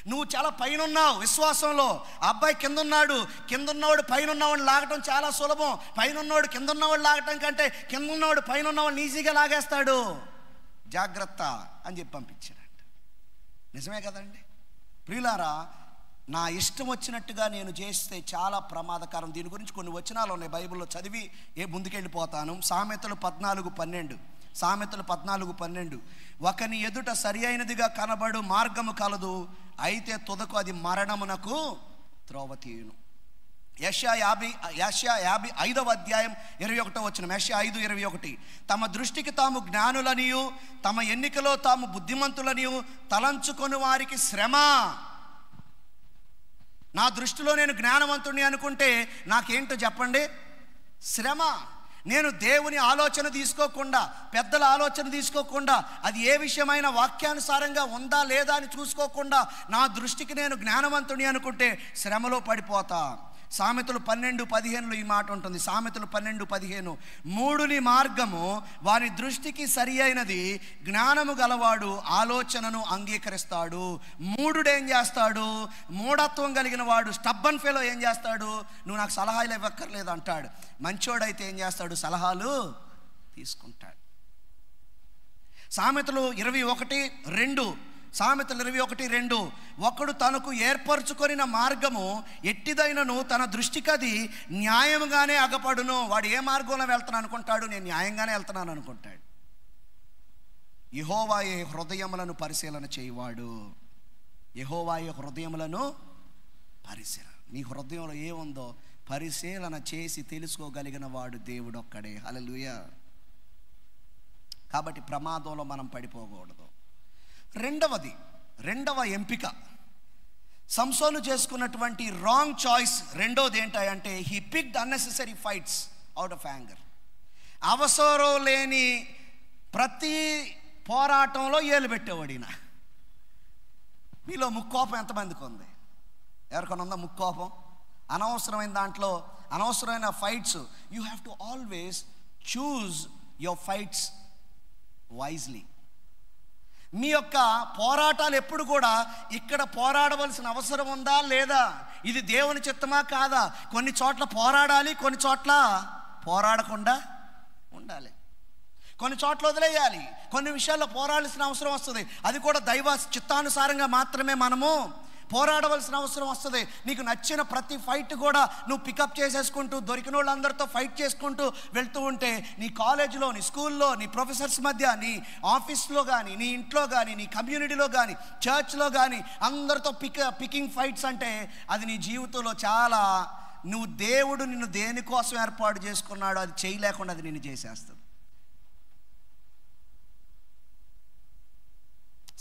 నువ్వు చాలా పైన ఉన్నావు విశ్వాసంలో, ఆ అబ్బాయి కింద ఉన్నాడు, కింద ఉన్నవాడు పైన ఉన్నవాడిని లాగటం చాలా సులభం. పైన ఉన్నవాడు కింద ఉన్నవాడు లాగటం కంటే కింద ఉన్నవాడు పైన ఉన్నవాడిని ఈజీగా లాగేస్తాడు, జాగ్రత్త అని చెప్పి పంపించాడంట. నిజమే కదండి ప్రియులారా? నా ఇష్టం వచ్చినట్టుగా నేను చేస్తే చాలా ప్రమాదకరం. దీని గురించి కొన్ని వచనాలు ఉన్నాయి బైబిల్లో, చదివి ముందుకెళ్ళిపోతాను. సామెతలు 14:12 ఒకని ఎదుట సరి అయినదిగా కనబడు మార్గము కలదు, అయితే తుదకు అది మరణమునకు త్రోవ తీయును. యెషయా 55:21. యెషయా 5:21. తమ దృష్టికి తాము జ్ఞానులనియు తమ ఎన్నికలో తాము బుద్ధిమంతులనియు తలంచుకొని వారికి శ్రమ. నా దృష్టిలో నేను జ్ఞానవంతుడిని అనుకుంటే నాకేంటో చెప్పండి, శ్రమ. నేను దేవుని ఆలోచన తీసుకోకుండా, పెద్దల ఆలోచన తీసుకోకుండా, అది ఏ విషయమైన వాక్యానుసారంగా ఉందా లేదా అని చూసుకోకుండా నా దృష్టికి నేను జ్ఞానవంతుని అనుకుంటే శ్రమలో పడిపోతా. సామెతలు 12:15 ఈ మాట ఉంటుంది. సామెతలు 12:15, మూఢుని మార్గము వారి దృష్టికి సరి అయినది, జ్ఞానము గలవాడు ఆలోచనను అంగీకరిస్తాడు. మూఢుడు ఏం చేస్తాడు? మూఢత్వం కలిగిన వాడు, స్టబ్బన్ ఫెలో ఏం చేస్తాడు? నువ్వు నాకు సలహాలు ఇవ్వక్కర్లేదు అంటాడు. మంచోడైతే ఏం చేస్తాడు? సలహాలు తీసుకుంటాడు. సామెతలు 21:2, సామెతలు 21:2, ఒకడు తనకు ఏర్పరచుకొనిన మార్గము ఎట్టిదైనను తన దృష్టికి అది న్యాయముగానే అగపడును. వాడు ఏ మార్గంలో వెళ్తాను అనుకుంటాడు? నేను న్యాయంగానే వెళ్తున్నాను అనుకుంటాడు. యెహోవాయే హృదయములను పరిశీలన చేయువాడు. యెహోవాయే హృదయములను పరిశీలన, నీ హృదయంలో ఏముందో పరిశీలన చేసి తెలుసుకోగలిగిన వాడు దేవుడు ఒక్కడే. హల్లెలూయా. కాబట్టి ప్రమాదంలో మనం పడిపోకూడదు. రెండవ ఎంపిక, సంసోను చేసుకున్నటువంటి రాంగ్ చాయిస్ రెండోది ఏంటంటే he picked unnecessary fights out of anger. అవసరం లేని ప్రతి పోరాటంలో ఏలు పెట్టేవాడు ఈయన. మీలో ముక్కోపం ఎంతమందికి ఉంది? ఎవరికైనా ఉందా ముక్కోపం? అనవసరమైన దాంట్లో అనవసరమైన fights. You have to always choose your fights wisely. మీ యొక్క పోరాటాలు ఎప్పుడు కూడా ఇక్కడ పోరాడవలసిన అవసరం ఉందా లేదా, ఇది దేవుని చిత్తమా కాదా? కొన్ని చోట్ల పోరాడాలి, కొన్ని చోట్ల పోరాడకుండా ఉండాలి, కొన్ని చోట్ల వదిలేయాలి, కొన్ని విషయాల్లో పోరాడాల్సిన అవసరం వస్తుంది. అది కూడా దైవ చిత్తానుసారంగా మాత్రమే మనము పోరాడవలసిన అవసరం వస్తుంది. నీకు నచ్చిన ప్రతి ఫైట్ కూడా నువ్వు పికప్ చేసేసుకుంటూ దొరికిన వాళ్ళందరితో ఫైట్ చేసుకుంటూ వెళ్తూ ఉంటే నీ కాలేజీలో, నీ స్కూల్లో, నీ ప్రొఫెసర్స్ మధ్య, నీ ఆఫీస్లో కానీ, నీ ఇంట్లో కానీ, నీ కమ్యూనిటీలో కానీ, చర్చ్లో కానీ అందరితో పికింగ్ ఫైట్స్ అంటే అది నీ జీవితంలో చాలా, నువ్వు దేవుడు నిన్ను దేనికోసం ఏర్పాటు చేసుకున్నాడో అది చేయలేకుండా అది నిన్ను చేసేస్తుంది.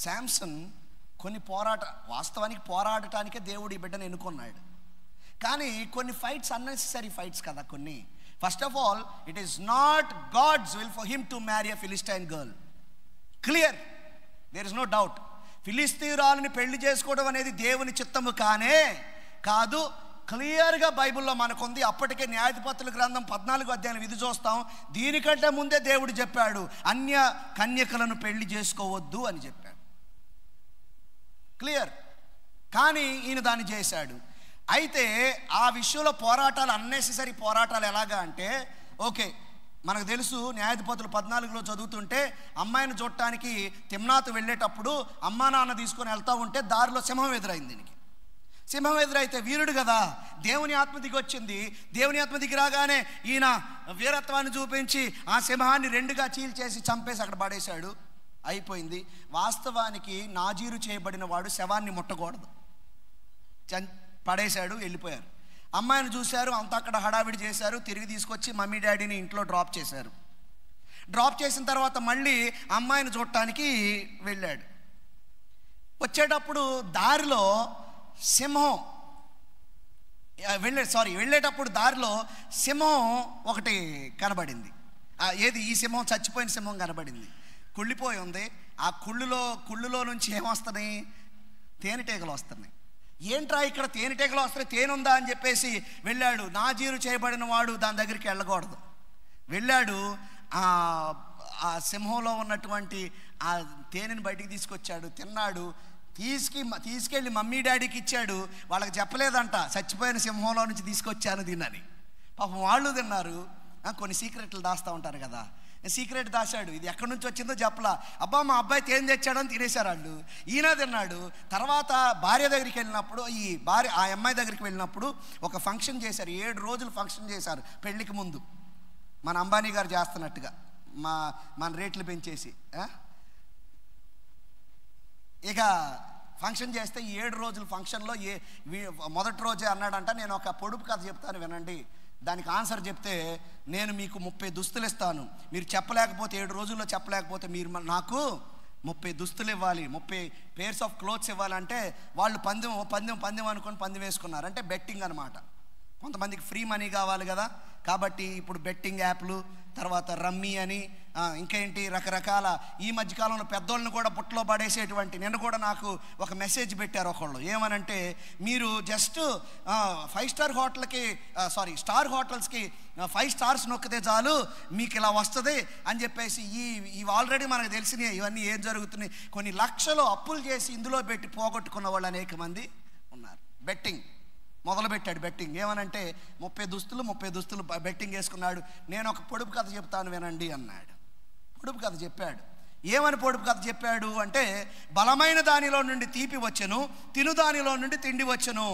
శాంసన్ కొన్ని వాస్తవానికి పోరాడటానికే దేవుడు ఈ బిడ్డను ఎన్నుకున్నాడు. కానీ కొన్ని ఫైట్స్ అన్నెసెసరీ ఫైట్స్ కదా కొన్ని. First of all, it is not God's will for him to marry a Philistine girl. Clear, there is no doubt. ఫిలిస్తీయురాలని పెళ్లి చేసుకోవడం అనేది దేవుని చిత్తము కాదు. క్లియర్గా బైబిల్లో మనకుంది. అప్పటికే న్యాయాధిపతుల గ్రంథం 14వ విధి చూస్తాం. దీనికంటే ముందే దేవుడు చెప్పాడు, అన్య కన్యకలను పెళ్లి చేసుకోవద్దు అని చెప్పాడు. క్లియర్. కానీ ఈయన దాన్ని చేశాడు. అయితే ఆ విషయంలో పోరాటాలు, అన్నెసెసరీ పోరాటాలు ఎలాగా అంటే, ఓకే మనకు తెలుసు న్యాయాధిపతులు 14లో చదువుతుంటే అమ్మాయిని చూడటానికి తిమ్నాతు వెళ్ళేటప్పుడు అమ్మా నాన్న తీసుకొని వెళ్తూ ఉంటే దారిలో సింహం ఎదురైంది. దీనికి సింహం ఎదురైతే వీరుడు కదా, దేవుని ఆత్మ దిగి వచ్చింది. దేవుని ఆత్మ దిగి రాగానే ఈయన వీరత్వాన్ని చూపించి ఆ సింహాన్ని రెండుగా చీల్చేసి చంపేసి అక్కడ పడేశాడు. అయిపోయింది. వాస్తవానికి నాజీరు చేయబడిన వాడు శవాన్ని ముట్టకూడదు. పడేశాడు, వెళ్ళిపోయారు. అమ్మాయిని చూశారు, అంతా అక్కడ హడావిడి చేశారు. తిరిగి తీసుకొచ్చి మమ్మీ డాడీని ఇంట్లో డ్రాప్ చేశారు. డ్రాప్ చేసిన తర్వాత మళ్ళీ అమ్మాయిని చూడటానికి వెళ్ళాడు. వచ్చేటప్పుడు దారిలో సింహం వెళ్ళేటప్పుడు దారిలో సింహం ఒకటి కనబడింది. ఏది? ఈ సింహం, చచ్చిపోయిన సింహం కనబడింది. కుళ్ళిపోయి ఉంది. ఆ కుళ్ళులో నుంచి ఏమొస్తున్నాయి? తేనెటీగలు వస్తున్నాయి. ఏంట్రా ఇక్కడ తేనెటీగలు వస్తున్నాయి, తేనుందా అని చెప్పేసి వెళ్ళాడు. నాజీరు చేయబడిన వాడు దాని దగ్గరికి వెళ్ళకూడదు. వెళ్ళాడు, ఆ సింహంలో ఉన్నటువంటి ఆ తేనెని బయటికి తీసుకొచ్చాడు, తిన్నాడు. తీసుకెళ్ళి మమ్మీ డాడీకి ఇచ్చాడు. వాళ్ళకి చెప్పలేదంట చచ్చిపోయిన సింహంలో నుంచి తీసుకొచ్చాను తిన్నని. పాపం వాళ్ళు తిన్నారు. కొన్ని సీక్రెట్లు దాస్తూ ఉంటారు కదా, సీక్రెట్ దాచాడు. ఇది ఎక్కడి నుంచి వచ్చిందో చెప్పలా. అబ్బా మా అబ్బాయి తేనె తెచ్చాడని తినేశారు వాళ్ళు. ఈయన తిన్నాడు. తర్వాత భార్య దగ్గరికి వెళ్ళినప్పుడు, ఆ అమ్మాయి దగ్గరికి వెళ్ళినప్పుడు ఒక ఫంక్షన్ చేశారు. 7 రోజులు ఫంక్షన్ చేశారు పెళ్ళికి ముందు. మన అంబానీ గారు చేస్తున్నట్టుగా మన రేట్లు పెంచేసి. ఇక ఫంక్షన్ చేస్తే 7 రోజుల ఫంక్షన్లో మొదటి రోజే అన్నాడంట, నేను ఒక పొడుపు కథ చెప్తాను వినండి, దానికి ఆన్సర్ చెప్తే నేను మీకు 30 దుస్తులు ఇస్తాను, మీరు చెప్పలేకపోతే 7 రోజుల్లో చెప్పలేకపోతే మీరు నాకు 30 దుస్తులు ఇవ్వాలి, 30 పేర్స్ ఆఫ్ క్లోత్స్ ఇవ్వాలంటే వాళ్ళు పందెం అనుకొని పందెం వేసుకున్నారు. అంటే బెట్టింగ్ అనమాట. కొంతమందికి ఫ్రీ మనీ కావాలి కదా, కాబట్టి ఇప్పుడు బెట్టింగ్ యాప్లు, తర్వాత రమ్మీ అని ఇంకేంటి రకరకాల ఈ మధ్యకాలంలో పెద్దోళ్ళని కూడా బుట్టలో పడేసేటువంటి. నిన్న కూడా నాకు ఒక మెసేజ్ పెట్టారు ఒకళ్ళు, ఏమనంటే మీరు జస్ట్ 5 స్టార్ హోటల్కి స్టార్ హోటల్స్కి 5 స్టార్స్ నొక్కితే చాలు మీకు ఇలా వస్తుంది అని చెప్పేసి. ఇవి ఆల్రెడీ మనకు తెలిసినాయి. ఇవన్నీ ఏం జరుగుతున్నాయి, కొన్ని లక్షలు అప్పులు చేసి ఇందులో పెట్టి పోగొట్టుకున్న వాళ్ళు అనేక మంది ఉన్నారు. బెట్టింగ్ మొదలుపెట్టాడు. బెట్టింగ్ ఏమనంటే 30 దుస్తులు బెట్టింగ్ వేసుకున్నాడు. నేను ఒక పొడుపు కథ చెప్తాను వినండి అన్నాడు. పొడుపు కథ చెప్పాడు. ఏమని పొడుపు కథ చెప్పాడు అంటే, బలమైన దానిలో నుండి తీపి వచ్చెను, తిను దానిలో నుండి తిండి వచ్చెను.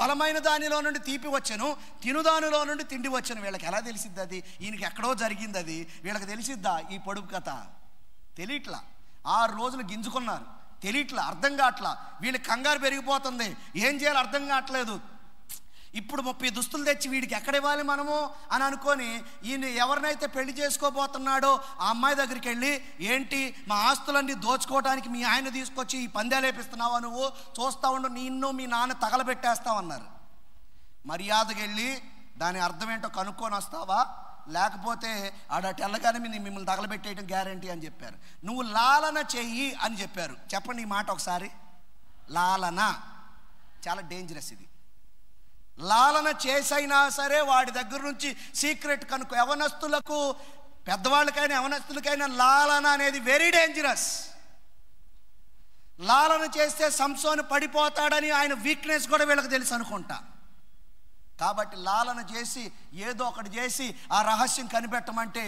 బలమైన దానిలో నుండి తీపి వచ్చెను, తినుదానిలో నుండి తిండి వచ్చెను. వీళ్ళకి ఎలా తెలిసిద్ది అది? ఈయనకి ఎక్కడో జరిగింది అది, వీళ్ళకి తెలిసిద్దా ఈ పొడుపు కథ? తెలియట్లా. 6 రోజులు గింజుకున్నారు, తెలియట్లా, అర్థం కావట్లా. వీళ్ళకి కంగారు పెరిగిపోతుంది, ఏం చేయాలో అర్థం కావట్లేదు. ఇప్పుడు 30 దుస్తులు తెచ్చి వీడికి ఎక్కడ ఇవ్వాలి మనము అని అనుకొని, ఈయన ఎవరినైతే పెళ్లి చేసుకోబోతున్నాడో ఆ అమ్మాయి దగ్గరికి వెళ్ళి, ఏంటి మా ఆస్తులన్నీ దోచుకోవడానికి మీ ఆయన తీసుకొచ్చి ఈ పందాలు వేపిస్తున్నావా, నువ్వు చూస్తా ఉండు, నిన్ను మీ నాన్న తగలబెట్టేస్తావన్నారు. మర్యాదకి వెళ్ళి దాని అర్థం ఏంటో కనుక్కొని వస్తావా, లేకపోతే ఆడటెల్లగానే మిమ్మల్ని తగలబెట్టేయడం గ్యారంటీ అని చెప్పారు. నువ్వు లాలన చెయ్యి అని చెప్పారు. చెప్పండి ఈ మాట ఒకసారి. లాలన చాలా డేంజరస్. ఇది లాలన చేసైనా సరే వాడి దగ్గర నుంచి సీక్రెట్ కనుక్కో. యవనస్తులకు, పెద్దవాళ్ళకైనా యవనస్తులకైనా లాలన అనేది వెరీ డేంజరస్. లాలన చేస్తే సంసోను పడిపోతాడని ఆయన వీక్నెస్ కూడా వీళ్ళకి తెలుసు అనుకుంటా. కాబట్టి లాలన చేసి ఏదో ఒకటి చేసి ఆ రహస్యం కనిపెట్టమంటే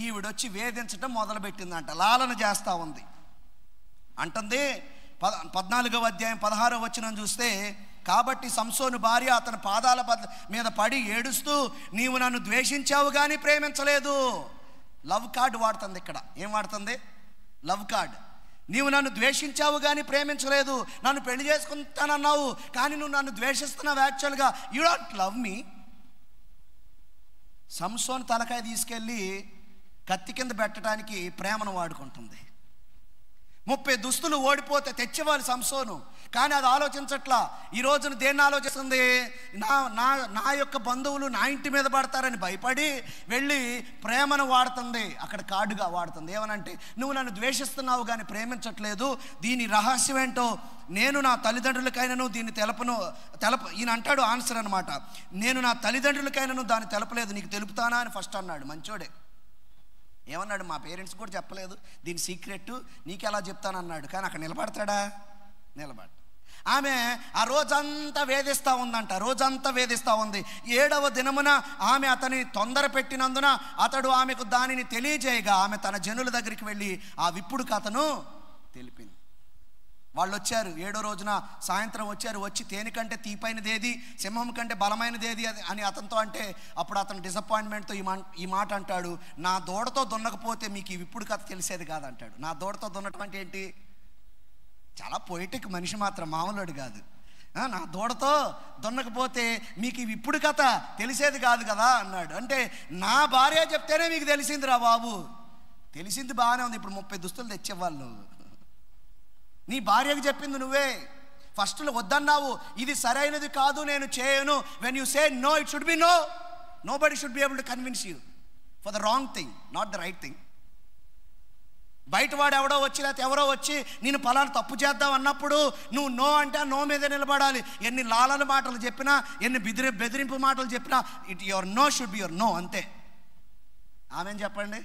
ఈవిడొచ్చి వేధించడం మొదలుపెట్టిందంట. లాలన చేస్తూ ఉంది. అంటుంది 14వ అధ్యాయం 16వ వచనం చూస్తే, కాబట్టి సంసోను భార్య అతని పాదాల మీద పడి ఏడుస్తూ, నీవు నన్ను ద్వేషించావు కానీ ప్రేమించలేదు. లవ్ కార్డ్ వాడుతుంది ఇక్కడ. ఏం వాడుతుంది? Love card. నీవు నన్ను ద్వేషించావు కానీ ప్రేమించలేదు. నన్ను పెళ్లి చేసుకుంటానన్నావు కానీ నువ్వు నన్ను ద్వేషిస్తున్నావు. యాక్చువల్గా యూ డోంట్ లవ్ మీ. సంసోను తలకాయ తీసుకెళ్ళి కత్తి కింద పెట్టడానికి ప్రేమను వాడుకుంటుంది. 30 దుస్తులు ఓడిపోతే తెచ్చేవాళ్ళు సంసోను, కానీ అది ఆలోచించట్లా. ఈ రోజున దేన్ని ఆలోచిస్తుంది? నా యొక్క బంధువులు నా ఇంటి మీద పడతారని భయపడి వెళ్ళి ప్రేమను వాడుతుంది. అక్కడ కార్డుగా వాడుతుంది. ఏమనంటే, నువ్వు నన్ను ద్వేషిస్తున్నావు కానీ ప్రేమించట్లేదు. దీని రహస్యం ఏంటో నేను నా తల్లిదండ్రులకైనాను దీన్ని ఈయన అంటాడు ఆన్సర్ అనమాట. నేను నా తల్లిదండ్రులకైనాను దాన్ని తెలపలేదు, నీకు తెలుపుతానా అని ఫస్ట్ అన్నాడు. మంచోడే. ఏమన్నాడు? మా పేరెంట్స్ కూడా చెప్పలేదు దీని సీక్రెట్, నీకెలా చెప్తానన్నాడు. కానీ అక్కడ నిలబడతాడా? నిలబడ. ఆమె ఆ రోజంతా వేధిస్తూ ఉందంట. రోజంతా వేధిస్తూ ఉంది. 7వ దినమున ఆమె అతని తొందర పెట్టినందున అతడు ఆమెకు దానిని తెలియజేయగా ఆమె తన జనుల దగ్గరికి వెళ్ళి ఆ విప్పుడు కథను తెలిపింది. వాళ్ళు వచ్చారు 7వ రోజున సాయంత్రం వచ్చారు. వచ్చి తేనె కంటే తీపైనది ఏది, సింహం కంటే బలమైనది ఏది అని అతనితో అంటే, అప్పుడు అతను డిసప్పాయింట్మెంట్తో ఈ మాట అంటాడు, నా దూడతో దున్నకపోతే మీకు ఈ విప్పుడు కథ తెలిసేది కాదంటాడు. నా దూడతో దున్నటం అంటే ఏంటి? చాలా పొయిటిక్ మనిషి, మాత్రం మామూలుడు కాదు. నా దూడతో దున్నకపోతే మీకు ఈ విప్పుడు కథ తెలిసేది కాదు కదా అన్నాడు. అంటే నా భార్య చెప్తేనే మీకు తెలిసిందిరా బాబు. తెలిసింది బాగానే ఉంది. ఇప్పుడు 30 దుస్తులు తెచ్చేవాళ్ళు. నీ భార్యకు చెప్పింది నువ్వే. ఫస్ట్లో వద్దన్నావు, ఇది సరైనది కాదు, నేను చేయను. When you say no, it should be no. Nobody should be able to convince you for the wrong thing, not the right thing. బయటవాడు ఎవడో వచ్చి లేకపోతే ఎవరో వచ్చి నేను పలానా తప్పు చేద్దాం అన్నప్పుడు నువ్వు నో అంటే నో మీద నిలబడాలి. ఎన్ని లాలన మాటలు చెప్పినా, ఎన్ని బెదిరింపు మాటలు చెప్పినా, your no should be your no, అంతే. ఆమెను చెప్పండి,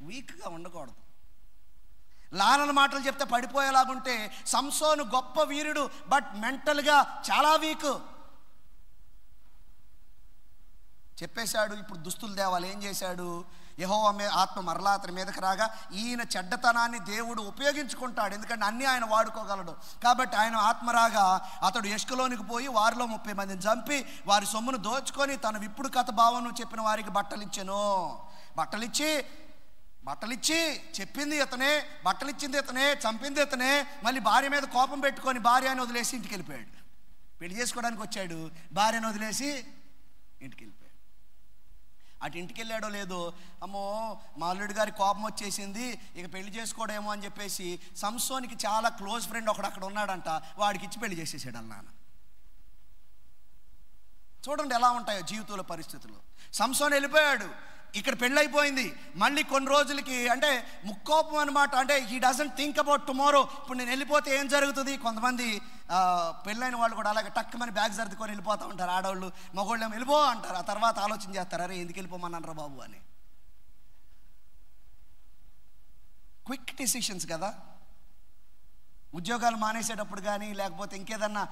వీక్గా ఉండకూడదు. లాలన మాటలు చెప్తే పడిపోయేలాగుంటే, సంసోను గొప్ప వీరుడు, బట్ మెంటల్గా చాలా వీక్. చెప్పేశాడు ఇప్పుడు దుస్తులు తేవాలి. ఏం చేశాడు? యెహోవా ఆత్మ మరలా అతని మీదకి రాగా, ఈయన చెడ్డతనాన్ని దేవుడు ఉపయోగించుకుంటాడు, ఎందుకంటే అన్నీ ఆయన వాడుకోగలడు. కాబట్టి ఆయన ఆత్మ రాగా అతడు ఎష్కలోనికి పోయి వారిలో 30 మందిని చంపి వారి సొమ్మును దోచుకొని తన విప్పుడు కథ భావన చెప్పిన వారికి బట్టలిచ్చెను. బట్టలిచ్చి చెప్పింది ఇతనే, బట్టలిచ్చింది ఇతనే, చంపింది ఇతనే. మళ్ళీ భార్య మీద కోపం పెట్టుకొని భార్యను వదిలేసి ఇంటికి వెళ్ళిపోయాడు. పెళ్లి చేసుకోవడానికి వచ్చాడు, భార్యను వదిలేసి ఇంటికి వెళ్ళిపోయాడు. అటు ఇంటికి వెళ్ళాడో లేదో, అమ్మో మా అల్లుడి గారి కోపం వచ్చేసింది, ఇక పెళ్లి చేసుకోవడేమో అని చెప్పేసి సంసోనికి చాలా క్లోజ్ ఫ్రెండ్ ఒకడు అక్కడ ఉన్నాడంట, వాడికి ఇచ్చి పెళ్లి చేసేసాడు వాళ్ళ నాన్న. చూడండి ఎలా ఉంటాయో జీవితంలో పరిస్థితులు. సంసోన్ వెళ్ళిపోయాడు, ఇక్కడ పెళ్ళైపోయింది. మళ్ళీ కొన్ని రోజులకి అంటే ముక్కోపం అనమాట. అంటే he doesn't think about tomorrow. ఇప్పుడు నేను వెళ్ళిపోతే ఏం జరుగుతుంది? కొంతమంది పెళ్ళైన వాళ్ళు కూడా అలాగే టక్కుమని బ్యాగ్ సర్దుకొని వెళ్ళిపోతూ ఉంటారు. ఆడవాళ్ళు మగవాళ్ళు ఏమో వెళ్ళిపో అంటారు. ఆ తర్వాత ఆలోచన చేస్తారు, అరే ఎందుకు వెళ్ళిపోమన్నారా బాబు అని. క్విక్ డిసిషన్స్ కదా. ఉద్యోగాలు మానేసేటప్పుడు కానీ, లేకపోతే ఇంకేదన్నా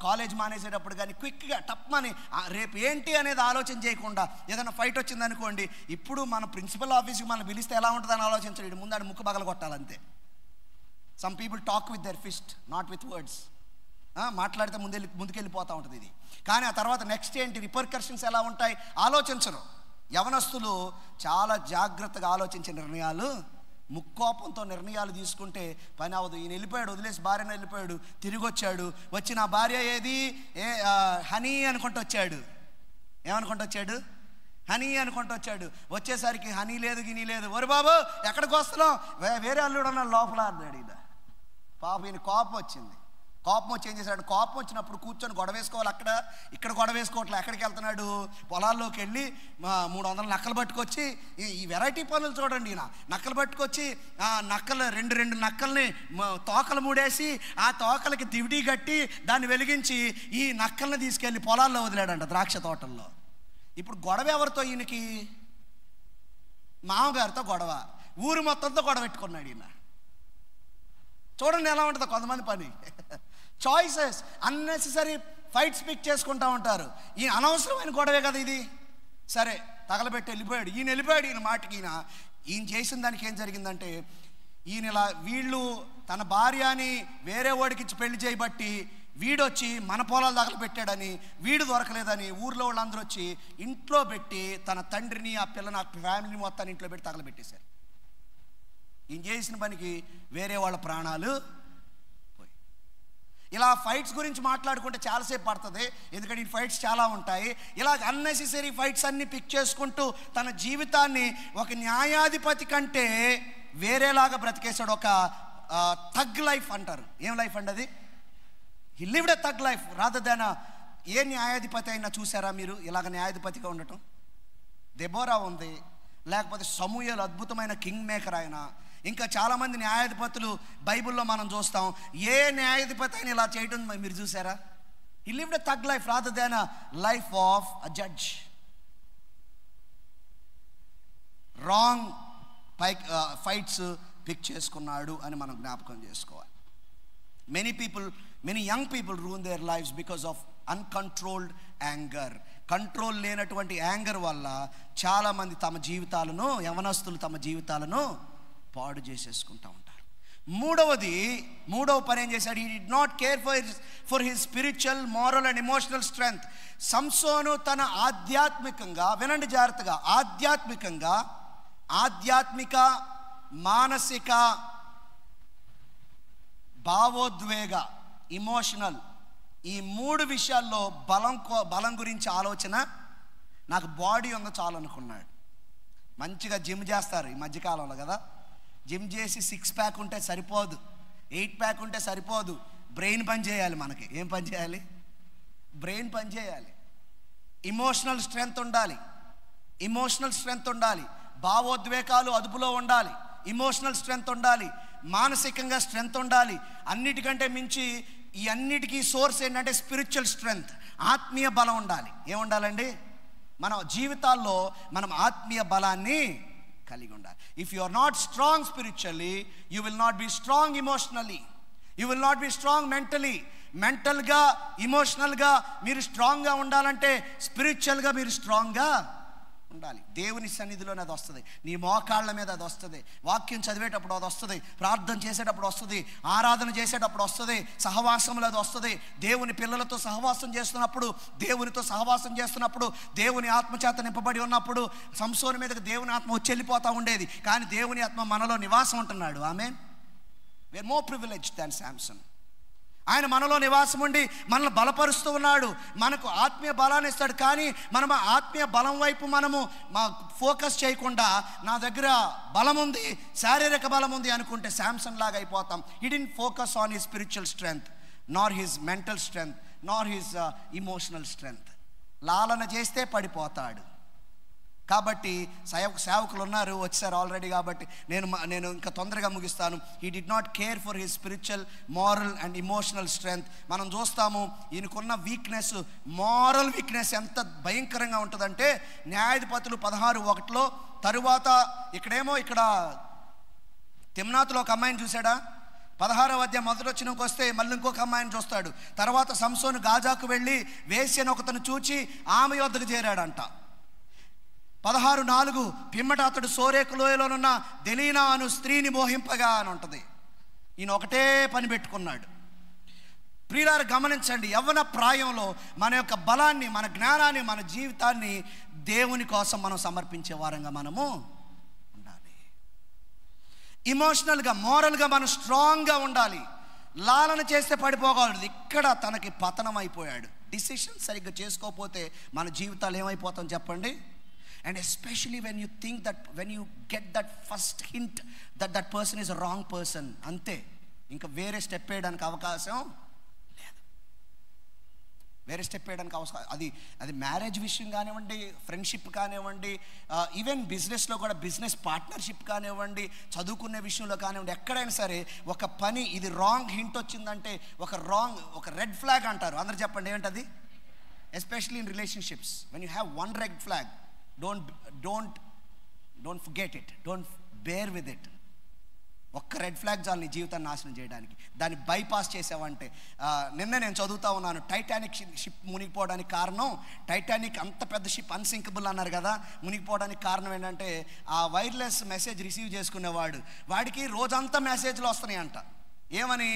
కాలేజ్ మానేసేటప్పుడు కానీ క్విక్గా టప్మని రేపు ఏంటి అనేది ఆలోచన చేయకుండా, ఏదైనా ఫైట్ వచ్చిందనుకోండి, ఇప్పుడు మన ప్రిన్సిపల్ ఆఫీస్కి మనం పిలిస్తే ఎలా ఉంటుందని ఆలోచించడం, ముందు ముక్కు పగల కొట్టాలంతే. Some people talk with their fist, not with words. మాట్లాడితే ముందుకెళ్ళిపోతూ ఉంటుంది ఇది. కానీ ఆ తర్వాత నెక్స్ట్ ఏంటి, రిపర్కషన్స్ ఎలా ఉంటాయి ఆలోచించరు. యవనస్తులు చాలా జాగ్రత్తగా ఆలోచించే నిర్ణయాలు, ముక్కోపంతో నిర్ణయాలు తీసుకుంటే పని అవ్వదు. ఈయన వెళ్ళిపోయాడు, వదిలేసి భార్యను వెళ్ళిపోయాడు, తిరిగి వచ్చాడు. వచ్చి నా భార్య ఏది హనీ అనుకుంటూ వచ్చాడు. ఏమనుకుంటూ వచ్చాడు? హనీ అనుకుంటూ వచ్చాడు. వచ్చేసరికి హనీ లేదు, గినీ లేదు. ఒరు బాబు ఎక్కడికి వస్తున్నాం? వేరే అల్లుడు ఉన్నాడు లోపల అన్నాడు. ఈయన పాప, ఈయన కోపం వచ్చింది. కోపం వచ్చి ఏం చేశాడు? కోపం వచ్చినప్పుడు కూర్చొని గొడవ వేసుకోవాలి. అక్కడ ఇక్కడ గొడవ వేసుకోవట్లే. ఎక్కడికి వెళ్తున్నాడు? పొలాల్లోకి వెళ్ళి 300 నక్కలు పట్టుకొచ్చి, ఈ వెరైటీ పనులు చూడండి. ఈయన నక్కలు పట్టుకొచ్చి నక్కలు రెండు నక్కల్ని తోకలు మూడేసి, ఆ తోకలకి దివిటీ కట్టి దాన్ని వెలిగించి ఈ నక్కల్ని తీసుకెళ్ళి పొలాల్లో వదిలాడంట, ద్రాక్ష తోటల్లో. ఇప్పుడు గొడవ ఎవరితో? ఈయనకి మామగారితో గొడవ, ఊరు మొత్తంతో గొడవ పెట్టుకున్నాడు ఈయన. చూడండి ఎలా ఉంటుందో కొంతమంది పని. చాయిసెస్, అన్నెసెసరీ ఫైట్స్ పిక్ చేసుకుంటూ ఉంటారు. ఈయన అనవసరమైన గొడవే కదా ఇది. సరే తగలబెట్టి వెళ్ళిపోయాడు. ఈయన వెళ్ళిపోయాడు. ఈయన మాటకి ఈయన చేసిన దానికి ఏం జరిగిందంటే, ఈయన ఇలా వీళ్ళు తన భార్యని వేరే వాడికి ఇచ్చి పెళ్లి చేయబట్టి వీడొచ్చి మన పొలాలు తగలబెట్టాడని, వీడు దొరకలేదని ఊర్లో వాళ్ళందరూ వచ్చి ఇంట్లో పెట్టి తన తండ్రిని, ఆ పిల్లని, ఆ ఫ్యామిలీని మొత్తాన్ని ఇంట్లో పెట్టి తగలబెట్టేశారు. ఈయన చేసిన పనికి వేరే వాళ్ళ ప్రాణాలు పోయి. ఇలా ఫైట్స్ గురించి మాట్లాడుకుంటే చాలాసేపు పడుతుంది, ఎందుకంటే ఈ ఫైట్స్ చాలా ఉంటాయి. ఇలా అన్నెసెసరీ ఫైట్స్ అన్ని పిక్ చేసుకుంటూ తన జీవితాన్ని ఒక న్యాయాధిపతి కంటే వేరేలాగా బ్రతికేశాడు. ఒక థగ్ లైఫ్ అంటారు. ఏం లైఫ్ అండి అది? He lived a thug life rather than. ఏ న్యాయాధిపతి అయినా చూసారా మీరు ఇలాగ న్యాయాధిపతిగా ఉండటం? దెబోరా ఉంది, లేకపోతే సమూయేలు అద్భుతమైన కింగ్ మేకర్ ఆయన. ఇంకా చాలామంది న్యాయాధిపతులు బైబిల్లో మనం చూస్తాం. ఏ న్యాయాధిపతి అయినా ఇలా చేయడం మీరు చూసారా? He lived a thug life rather than a life of a judge. Wrong fights pick చేసుకున్నాడు అని మనం జ్ఞాపకం చేసుకోవాలి. many young people ruin their lives because of uncontrolled anger. Control లేనటువంటి యాంగర్ వల్ల చాలామంది తమ జీవితాలను, యవనస్తులు తమ జీవితాలను పాడు చేసేసుకుంటూ ఉంటారు. మూడవ పని ఏం చేశాడు? he did not care for his spiritual, moral and emotional strength. సంసోను తన ఆధ్యాత్మికంగా, వినండి జాగ్రత్తగా, ఆధ్యాత్మిక, మానసిక, భావోద్వేగ, ఇమోషనల్, ఈ 3 విషయాల్లో బలం గురించి ఆలోచన. నాకు బాడీ ఉందో చాలు అనుకున్నాడు. మంచిగా జిమ్ చేస్తారు ఈ మధ్యకాలంలో కదా. జిమ్ చేసి 6 ప్యాక్ ఉంటే సరిపోదు, 8 ప్యాక్ ఉంటే సరిపోదు. బ్రెయిన్ పని చేయాలి. మనకి ఏం పని చేయాలి? బ్రెయిన్ పని చేయాలి. ఇమోషనల్ స్ట్రెంగ్త్ ఉండాలి. భావోద్వేగాలు అదుపులో ఉండాలి. ఇమోషనల్ స్ట్రెంగ్త్ ఉండాలి. మానసికంగా స్ట్రెంగ్త్ ఉండాలి. అన్నిటికంటే మించి ఈ అన్నిటికీ సోర్స్ ఏంటంటే స్పిరిచువల్ స్ట్రెంగ్త్, ఆత్మీయ బలం ఉండాలి. ఏముండాలండి? మన జీవితాల్లో మనం ఆత్మీయ బలాన్ని కలిగి ఉండాలి. If you are not strong spiritually, you will not be strong emotionally, you will not be strong మెంటల్గా, ఇమోషనల్గా మీరు స్ట్రాంగ్గా ఉండాలంటే స్పిరిచువల్గా మీరు స్ట్రాంగ్గా ఉండాలి. దేవుని సన్నిధిలోనే అది వస్తుంది. నీ మోకాళ్ళ మీద అది వస్తుంది. వాక్యం చదివేటప్పుడు అది వస్తుంది. ప్రార్థన చేసేటప్పుడు వస్తుంది. ఆరాధన చేసేటప్పుడు వస్తుంది. సహవాసంలో అది వస్తుంది. దేవుని పిల్లలతో సహవాసం చేస్తున్నప్పుడు, దేవుని ఆత్మచేత నింపబడి ఉన్నప్పుడు సంసోను మీదకి దేవుని ఆత్మ వచ్చి వెళ్ళిపోతూ ఉండేది. కానీ దేవుని ఆత్మ మనలో నివాసం ఉంటున్నాడు. ఆమేన్. we are more privileged than Samson. ఆయన మనలో నివాసం ఉండి మనల్ని బలపరుస్తూ ఉన్నాడు. మనకు ఆత్మీయ బలాన్ని ఇస్తాడు. కానీ మనం ఆత్మీయ బలం వైపు మనము ఫోకస్ చేయకుండా, నా దగ్గర బలం ఉంది, శారీరక బలం ఉంది అనుకుంటే శాంసన్ లాగా అయిపోతాం. He didn't focus on his spiritual strength, Nar his mental strength, Nar his emotional strength. లాలన చేస్తే పడిపోతాడు. కాబట్టి సేవకులు ఉన్నారు, వచ్చారు ఆల్రెడీ, కాబట్టి నేను ఇంకా తొందరగా ముగిస్తాను. He did not care for his spiritual, moral and emotional strength. మనం చూస్తాము ఈయనకున్న వీక్నెస్, మారల్ వీక్నెస్ ఎంత భయంకరంగా ఉంటుందంటే న్యాయాధిపతులు 16:1 తరువాత ఇక్కడ తిమ్నాతులో ఒక అమ్మాయిని చూశాడా? 16వ అధ్యాయం మొదటి వచనంకి వస్తే మళ్ళీ ఇంకొక అమ్మాయిని చూస్తాడు. తర్వాత సంసోను గాజాకు వెళ్ళి వేశ్యను ఒకతను చూచి ఆమె యొద్దకు చేరాడంట. 16:4 పిమ్మట అతడు సోరేకు లోయలోనున్న దెలీనా అను స్త్రీని మోహింపగా అని ఉంటుంది. ఈయన ఒకటే పని పెట్టుకున్నాడు. ప్రియులారా గమనించండి, యవ్వన ప్రాయంలో మన యొక్క బలాన్ని, మన జ్ఞానాన్ని, మన జీవితాన్ని దేవుని కోసం మనం సమర్పించే వారంగా మనము ఉండాలి. ఎమోషనల్గా, మోరల్గా మనం స్ట్రాంగ్గా ఉండాలి. లాలన చేస్తే పడిపోకూడదు. ఇక్కడ తనకి పతనం అయిపోయాడు. డిసిషన్ సరిగ్గా చేసుకోకపోతే మన జీవితాలు ఏమైపోతాం చెప్పండి. And especially when you think that, when you get that first hint that that person is a wrong person, అంతే, ఇంకా వేరే స్టెప్ వేయడానికి అవకాశం లేదు. వేరే స్టెప్ వేయడానికి అవకాశం అది మ్యారేజ్ విషయం కానివ్వండి, ఫ్రెండ్షిప్ కానివ్వండి, ఈవెన్ బిజినెస్లో కూడా బిజినెస్ పార్ట్నర్షిప్ కానివ్వండి, చదువుకునే విషయంలో కానివ్వండి, ఎక్కడైనా సరే ఒక పని ఇది రాంగ్ హింట్ వచ్చిందంటే ఒక రెడ్ ఫ్లాగ్ అంటారు. అందరు చెప్పండి ఏంటది? Especially in relationships, when you have one red flag, don't forget it, don't bear with it. ఒక్క రెడ్ ఫ్లాగ్ చాలు నీ జీవితాన్ని నాశనం చేయడానికి. దాన్ని బైపాస్ చేసావంటే, నిన్న నేను చదువుతా ఉన్నాను, టైటానిక్ షిప్ మునిగిపోవడానికి కారణం, టైటానిక్ అంత పెద్ద షిప్ అన్సింకబుల్ అన్నారు కదా, మునిగిపోవడానికి కారణం ఏంటంటే ఆ వైర్లెస్ మెసేజ్ రిసీవ్ చేసుకునేవాడు, వాడికి రోజంతా మెసేజ్లు వస్తున్నాయి అంట. ఏమని?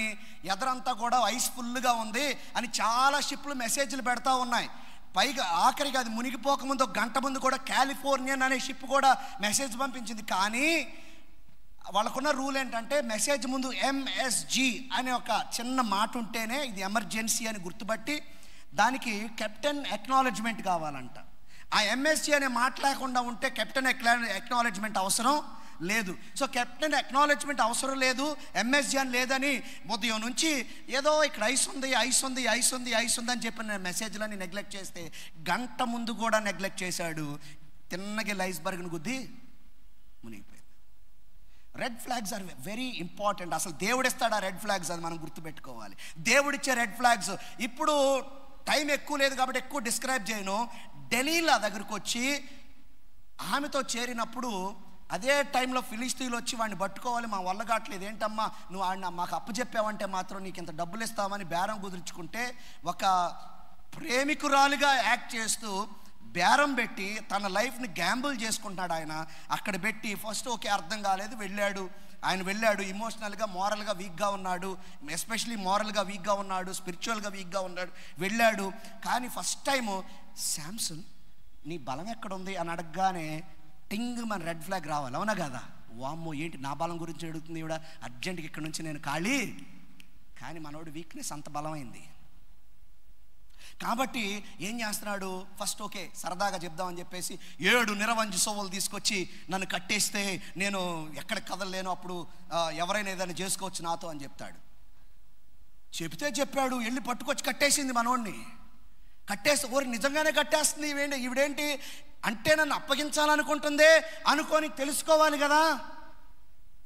ఎదరంతా కూడా ఐస్ ఫుల్గా ఉంది అని చాలా షిప్లు మెసేజ్లు పెడతా ఉన్నాయి. పైగా ఆఖరికి అది మునిగిపోకముందు 1 గంట ముందు కూడా కాలిఫోర్నియన్ అనే షిప్ కూడా మెసేజ్ పంపించింది. కానీ వాళ్ళకున్న రూల్ ఏంటంటే మెసేజ్ ముందు MSG అనే ఒక చిన్న మాట ఉంటేనే ఇది ఎమర్జెన్సీ అని గుర్తుపట్టి దానికి కెప్టెన్ ఎక్నాలెడ్జ్మెంట్ కావాలంట. ఆ MSG అనే మాట లేకుండా ఉంటే కెప్టెన్ ఎక్నాలెడ్జ్మెంట్ అవసరం లేదు. సో కెప్టెన్ ఎక్నాలెడ్జ్మెంట్ అవసరం లేదు, MSG అని లేదని ఉదయం నుంచి ఏదో ఇక్కడ ఐస్ ఉంది అని చెప్పిన మెసేజ్లని నెగ్లెక్ట్ చేస్తే 1 గంట ముందు కూడా నెగ్లెక్ట్ చేశాడు. తిన్నగా ఐస్బర్గ్ను గుద్ది మునిగిపోయింది. Red flags are very important. అసలు దేవుడిస్తాడు ఆ రెడ్ ఫ్లాగ్స్, అది మనం గుర్తుపెట్టుకోవాలి. దేవుడిచ్చే రెడ్ ఫ్లాగ్స్. ఇప్పుడు టైం ఎక్కువ లేదు కాబట్టి ఎక్కువ డిస్క్రైబ్ చేయను. డెలీలా దగ్గరకు వచ్చి ఆమెతో చేరినప్పుడు అదే టైంలో ఫిలిస్తీన్లు వచ్చి వాడిని పట్టుకోవాలి, మా వల్ల కావట్లేదు, ఏంటమ్మా నువ్వు వాడిని మాకు అప్పచెప్పావంటే మాత్రం నీకు ఇంత డబ్బులు ఇస్తామని బేరం కుదుర్చుకుంటే ఒక ప్రేమికురాలుగా యాక్ట్ చేస్తూ బేరం పెట్టి తన లైఫ్ని గ్యాంబుల్ చేసుకుంటాడు ఆయన. అక్కడ పెట్టి ఫస్ట్ ఓకే అర్థం కాలేదు, వెళ్ళాడు. ఇమోషనల్గా, మారల్గా వీక్గా ఉన్నాడు, ఎస్పెషలీ మారల్గా వీక్గా ఉన్నాడు, స్పిరిచువల్గా వీక్గా ఉన్నాడు, వెళ్ళాడు. కానీ ఫస్ట్ టైము శాంసన్ నీ బలం ఎక్కడుంది అని అడగగానే టింగ్ మన రెడ్ ఫ్లాగ్ రావాలి, అవునా కదా? వామ్మో ఏంటి నా బలం గురించి అడుగుతుంది ఇవిడ, అర్జెంట్గా ఇక్కడ నుంచి నేను ఖాళీ. కానీ మనోడు వీక్నెస్ అంత బలమైంది కాబట్టి ఏం చేస్తున్నాడు, ఫస్ట్ ఓకే సరదాగా చెప్దామని చెప్పేసి 7 నిరవంజి సోవలు తీసుకొచ్చి నన్ను కట్టేస్తే నేను ఎక్కడ కదలలేను, అప్పుడు ఎవరైనా ఏదైనా చేసుకోవచ్చు నాతో అని చెప్తాడు. చెప్పాడు, వెళ్ళి పట్టుకొచ్చి కట్టేసింది మనోడిని. కట్టేసి ఓరి నిజంగానే కట్టేస్తుంది ఈవిడేంటి అంటే నన్ను అప్పగించాలనుకుంటుందే అనుకొని తెలుసుకోవాలి కదా.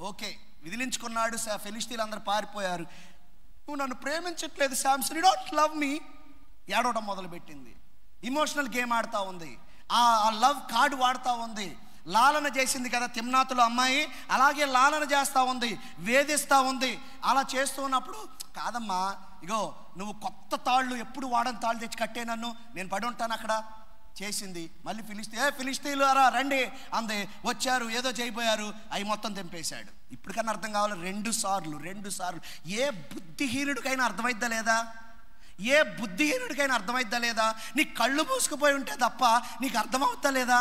ఓకే విదిలించుకున్నాడు. ఫిలిష్తీయులు అందరూ పారిపోయారు. నువ్వు నన్ను ప్రేమించట్లేదు Samson, you don't love me. ఏడవడం మొదలుపెట్టింది. ఇమోషనల్ గేమ్ ఆడుతూ ఉంది, ఆ లవ్ కార్డు వాడుతూ ఉంది. లాలన చేసింది కదా తిమ్నాతులో అమ్మాయి, అలాగే లాలన చేస్తూ ఉంది, వేధిస్తూ ఉంది. అలా చేస్తూ ఉన్నప్పుడు కాదమ్మా ఇగో నువ్వు కొత్త తాళ్ళు ఎప్పుడు వాడని తాళ్ళు తెచ్చి కట్టే నన్ను, నేను పడి ఉంటాను అక్కడ చేసింది. మళ్ళీ ఫిలిష్తీయులు అరా రండి అందే, వచ్చారు, ఏదో చేయబోయారు, అవి మొత్తం తెంపేశాడు. ఇప్పటికన్నా అర్థం కావాలి, 2 సార్లు. ఏ బుద్ధిహీనుడికైనా అర్థమైద్దా లేదా? నీ కళ్ళు మూసుకుపోయి ఉంటే తప్ప నీకు అర్థమవుతా లేదా?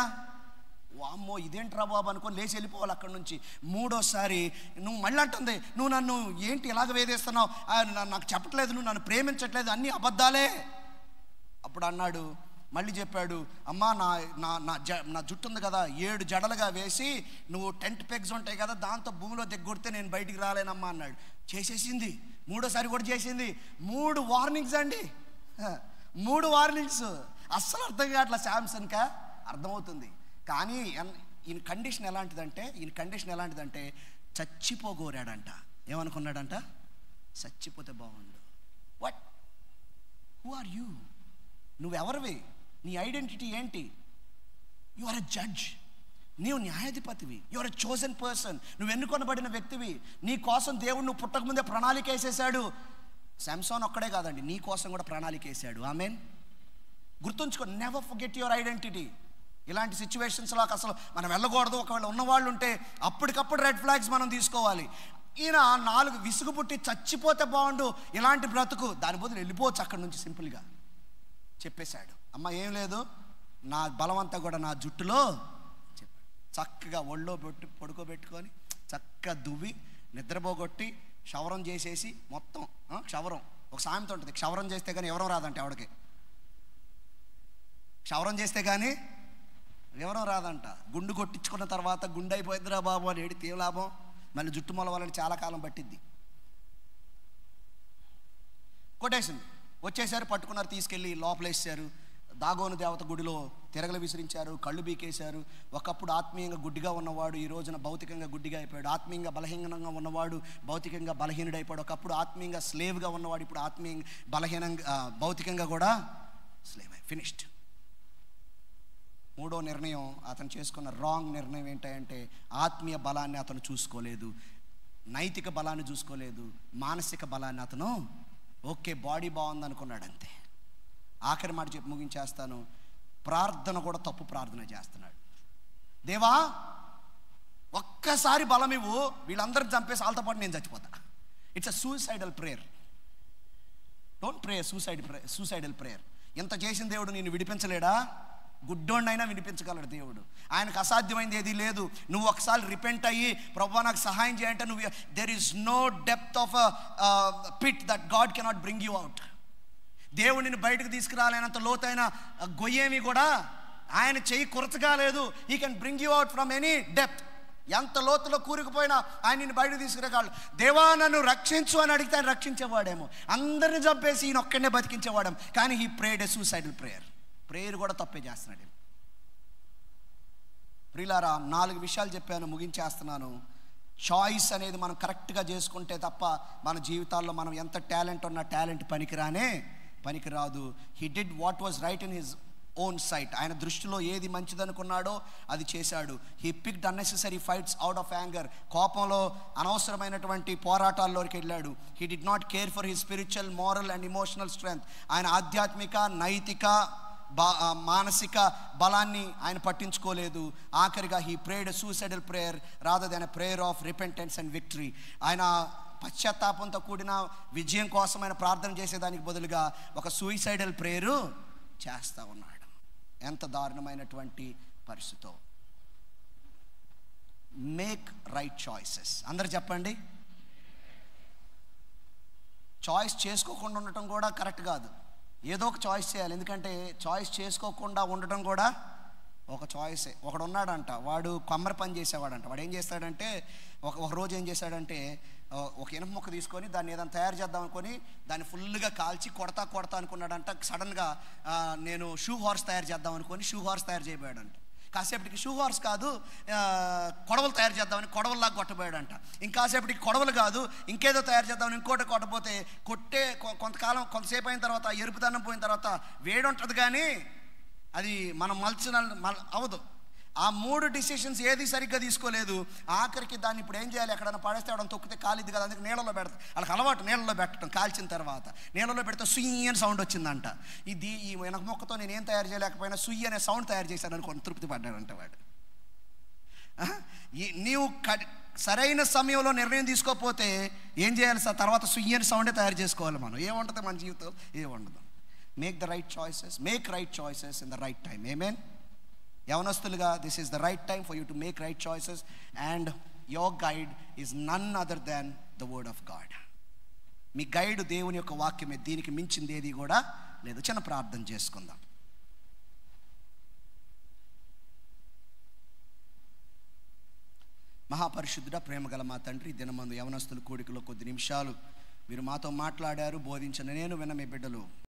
వామ్మో ఇదేంట్రా బాబు అనుకొని లేచి వెళ్ళిపోవాలి అక్కడి నుంచి. 3వసారి నువ్వు మళ్ళీ అంటుంది, నువ్వు నన్ను ఏంటి ఇలాగ వేధిస్తున్నావు, నాకు చెప్పట్లేదు, నువ్వు నన్ను ప్రేమించట్లేదు, అన్నీ అబద్ధాలే. అప్పుడు అన్నాడు, మళ్ళీ చెప్పాడు, అమ్మా నా జుట్టు ఉంది కదా 7 జడలుగా వేసి నువ్వు టెంట్ పెగ్స్ ఉంటాయి కదా దాంతో భూమిలో దిగ్గొడితే నేను బయటికి రాలేనమ్మా అన్నాడు. చేసేసింది. 3వసారి కూడా చేసింది. 3 వార్నింగ్స్ అండి, 3 వార్నింగ్స్. అస్సలు అర్థం కావట్లే శాంసన్కా. అర్థమవుతుంది, కానీ ఈయన కండిషన్ ఎలాంటిదంటే చచ్చిపోగోరాడంట. ఏమనుకున్నాడంట? చచ్చిపోతే బాగుండు. వాట్? Who are you? నువ్వెవరివి? నీ ఐడెంటిటీ ఏంటి? You are a judge. నీవు న్యాయాధిపతివి. You are a chosen person. నువ్వు ఎన్నుకొనబడిన వ్యక్తివి. నీ కోసం దేవుడు నువ్వు పుట్టకముందే ప్రణాళిక వేసేసాడు. శాంసన్ ఒక్కడే కాదండి, నీ కోసం కూడా ప్రణాళిక వేసాడు. ఆమెన్. గుర్తుంచుకో, నెవర్ ఫర్గెట్ యువర్ ఐడెంటిటీ. ఇలాంటి సిచ్యువేషన్స్లోకి అసలు మనం వెళ్ళకూడదు. ఒకవేళ ఉన్నవాళ్ళు ఉంటే అప్పటికప్పుడు రెడ్ ఫ్లాగ్స్ మనం తీసుకోవాలి. ఈయన 4 విసుగు పుట్టి చచ్చిపోతే బాగుండు ఇలాంటి బ్రతుకు, దాని బదులు వెళ్ళిపోవచ్చు అక్కడి నుంచి. సింపుల్గా చెప్పేశాడు, అమ్మ ఏం లేదు, నా బలమంతా కూడా నా జుట్టులో చెప్పాడు. చక్కగా ఒళ్ళో పడుకోబెట్టుకొని చక్కగా దువ్వి నిద్రపోగొట్టి క్షవరం చేసేసి మొత్తం క్షవరం. ఒక సామెత ఉంటుంది, క్షవరం చేస్తే కానీ ఎవరో రాదంట. ఎవడికి క్షవరం చేస్తే కానీ ఎవరో రాదంట. గుండు కొట్టించుకున్న తర్వాత గుండె అయిపోయిందిరా బాబు అని ఏడితే ఏం లాభం? మళ్ళీ జుట్టు మొలవాలని చాలా కాలం పట్టిద్ది. కొట్టేసింది. వచ్చేసారు, పట్టుకున్నారు, తీసుకెళ్ళి లోపలేసారు. దాగోను దేవత గుడిలో తిరగలు విసిరించారు, కళ్ళు బీకేశారు. ఒకప్పుడు ఆత్మీయంగా గుడ్డిగా ఉన్నవాడు ఈ రోజున భౌతికంగా గుడ్డిగా అయిపోయాడు. ఆత్మీయంగా బలహీనంగా ఉన్నవాడు భౌతికంగా బలహీనుడైపోయాడు. ఒకప్పుడు ఆత్మీయంగా స్లేవ్గా ఉన్నవాడు ఇప్పుడు ఆత్మీయంగా భౌతికంగా కూడా స్లేవ్ అయి ఫినిష్డ్. 3వ నిర్ణయం అతను చేసుకున్న రాంగ్ నిర్ణయం ఏంటంటే ఆత్మీయ బలాన్ని అతను చూసుకోలేదు, నైతిక బలాన్ని చూసుకోలేదు, మానసిక బలాన్ని అతను ఓకే బాడీ బాగుంది అనుకున్నాడు అంతే. ఆఖరి మాట చెప్పి ముగించేస్తాను. ప్రార్థన కూడా తప్పు ప్రార్థన చేస్తున్నాడు. దేవా ఒక్కసారి బలం ఇవ్వు, వీళ్ళందరిని చంపేసి వాళ్ళతో పాటు నేను చచ్చిపోతా. It's a suicidal prayer. Don't pray suicidal prayer. ఇంత చేసిన దేవుడు నిన్ను విడిపించలేడా? గుడ్డోండైనా వినిపించగలడు దేవుడు. ఆయనకు అసాధ్యమైంది ఏది లేదు. నువ్వు ఒకసారి రిపెంట్ అయ్యి ప్రభువా నాకు సహాయం చేయంటే నువ్వు there is no depth of pit that God cannot bring you out. దేవుడిని బయటకు తీసుకురాలేనంత లోతైన గొయ్యేమి కూడా ఆయన చెయ్యి కొరచగాలేదు. He can bring you out from any depth. ఎంత లోతులో కూరుకుపోయినా ఆయన నిన్ను బయటకు తీసుకురాగలడు. దేవా నన్ను రక్షించు అని అడిగితే ఆయన రక్షించేవాడేమో, అందరిని చంపేసి ఈయన ఒక్కడనే బతికించేవాడేమో. కానీ he prayed a suicidal prayer. Prayer కూడా తప్పే చేస్తున్నాడు. ప్రియులారా 4 విషయాలు చెప్పాను, ముగించేస్తున్నాను. చాయిస్ అనేది మనం కరెక్ట్గా చేసుకుంటే తప్ప మన జీవితాల్లో మనం ఎంత టాలెంట్ ఉన్నా టాలెంట్ పనికిరాదు. He did what was right in his own sight. ఆయన దృష్టిలో ఏది మంచిదనుకున్నాడో అది చేశాడు. He picked unnecessary fights out of anger. కోపంలో అనవసరమైనటువంటి పోరాటాల్లోకి వెళ్ళాడు. He did not care for his spiritual, moral and emotional strength. ఆయన ఆధ్యాత్మిక, నైతిక, మానసిక బలాన్ని ఆయన పట్టించుకోలేదు. ఆఖరిగా he prayed suicidal prayer rather then a prayer of repentance and victory. ఆయన పశ్చాత్తాపంతో కూడిన విజయం కోసం ఆయన ప్రార్థన చేసేదానికి బదులుగా ఒక సూసైడల్ ప్రేయరు చేస్తూ ఉన్నాడు. ఎంత దారుణమైనటువంటి పరిస్థితో. Make right choices. అందరు చెప్పండి. చాయిస్ చేసుకోకుండా ఉండటం కూడా కరెక్ట్ కాదు. ఏదో ఒక చాయిస్ చేయాలి. ఎందుకంటే చాయిస్ చేసుకోకుండా ఉండటం కూడా ఒక చాయిసే. ఒకడు ఉన్నాడంట, వాడు కొమ్మరి పని చేసేవాడంట. వాడు ఏం చేస్తాడంటే ఒక రోజు ఏం చేశాడంటే ఒక ఇనుప ముక్క తీసుకొని దాన్ని ఏదైనా తయారు చేద్దాం అనుకొని దాన్ని ఫుల్గా కాల్చి కొడతా అనుకున్నాడంట. సడన్గా నేను షూ హార్స్ తయారు చేద్దాం అనుకొని షూ హార్స్ తయారు చేయబోయాడంట. కాసేపటికి షూ హార్స్ కాదు, కొడవలు తయారు చేద్దామని కొడవల్లాగా కొట్టబోయాడంట. ఇంకాసేపటికి కొడవలు కాదు, ఇంకేదో తయారు చేద్దామని ఇంకోటి కొట్టపోతే కొంతసేపు అయిన తర్వాత ఎరుపుదన్నం పోయిన తర్వాత వేడి ఉంటుంది కానీ అది మనం అవ్వదు. ఆ 3 డిసిషన్స్ ఏది సరిగ్గా తీసుకోలేదు. ఆఖరికి దాన్ని ఇప్పుడు ఏం చేయాలి, ఎక్కడైనా పడేస్తే అవడం తొక్కితే కాలిద్ది కదా, అందుకే నీళ్ళలో పెడతాం. వాళ్ళకి అలవాటు నీళ్ళలో పెట్టడం. కాల్చిన తర్వాత నీళ్ళలో పెడితే సుయ్యి అని సౌండ్ వచ్చిందంట. ఈ వెనక మొక్కతో నేనేం తయారు చేయలేకపోయినా సుయ్యి అనే సౌండ్ తయారు చేశాను అనుకోని తృప్తి పడ్డాడంట వాడు. నీవు సరైన సమయంలో నిర్ణయం తీసుకోకపోతే ఏం చేయాలి సార్? తర్వాత సుయ్యి అని సౌండే తయారు చేసుకోవాలి. మనం ఏముంటుంది మన జీవితం? ఏముండదు. Make the right choices. Make right choices in the right time. Amen. యవనస్తులుగా this is the right time for you to make right choices and your guide is none other than the word of God. మీ guide దేవుని యొక్క వాక్యమే. దీనికి మించింది ఏది కూడా లేదు. చిన్న ప్రార్థన చేసుకుందాం. మహాపరిశుద్ధుడా, ప్రేమగల మా తండ్రి, దినమందు యవనస్తుల కూడికలో కొద్ది నిమిషాలు మీరు మాతో మాట్లాడారు, బోధించిన నేను విన్న మీ బిడ్డలు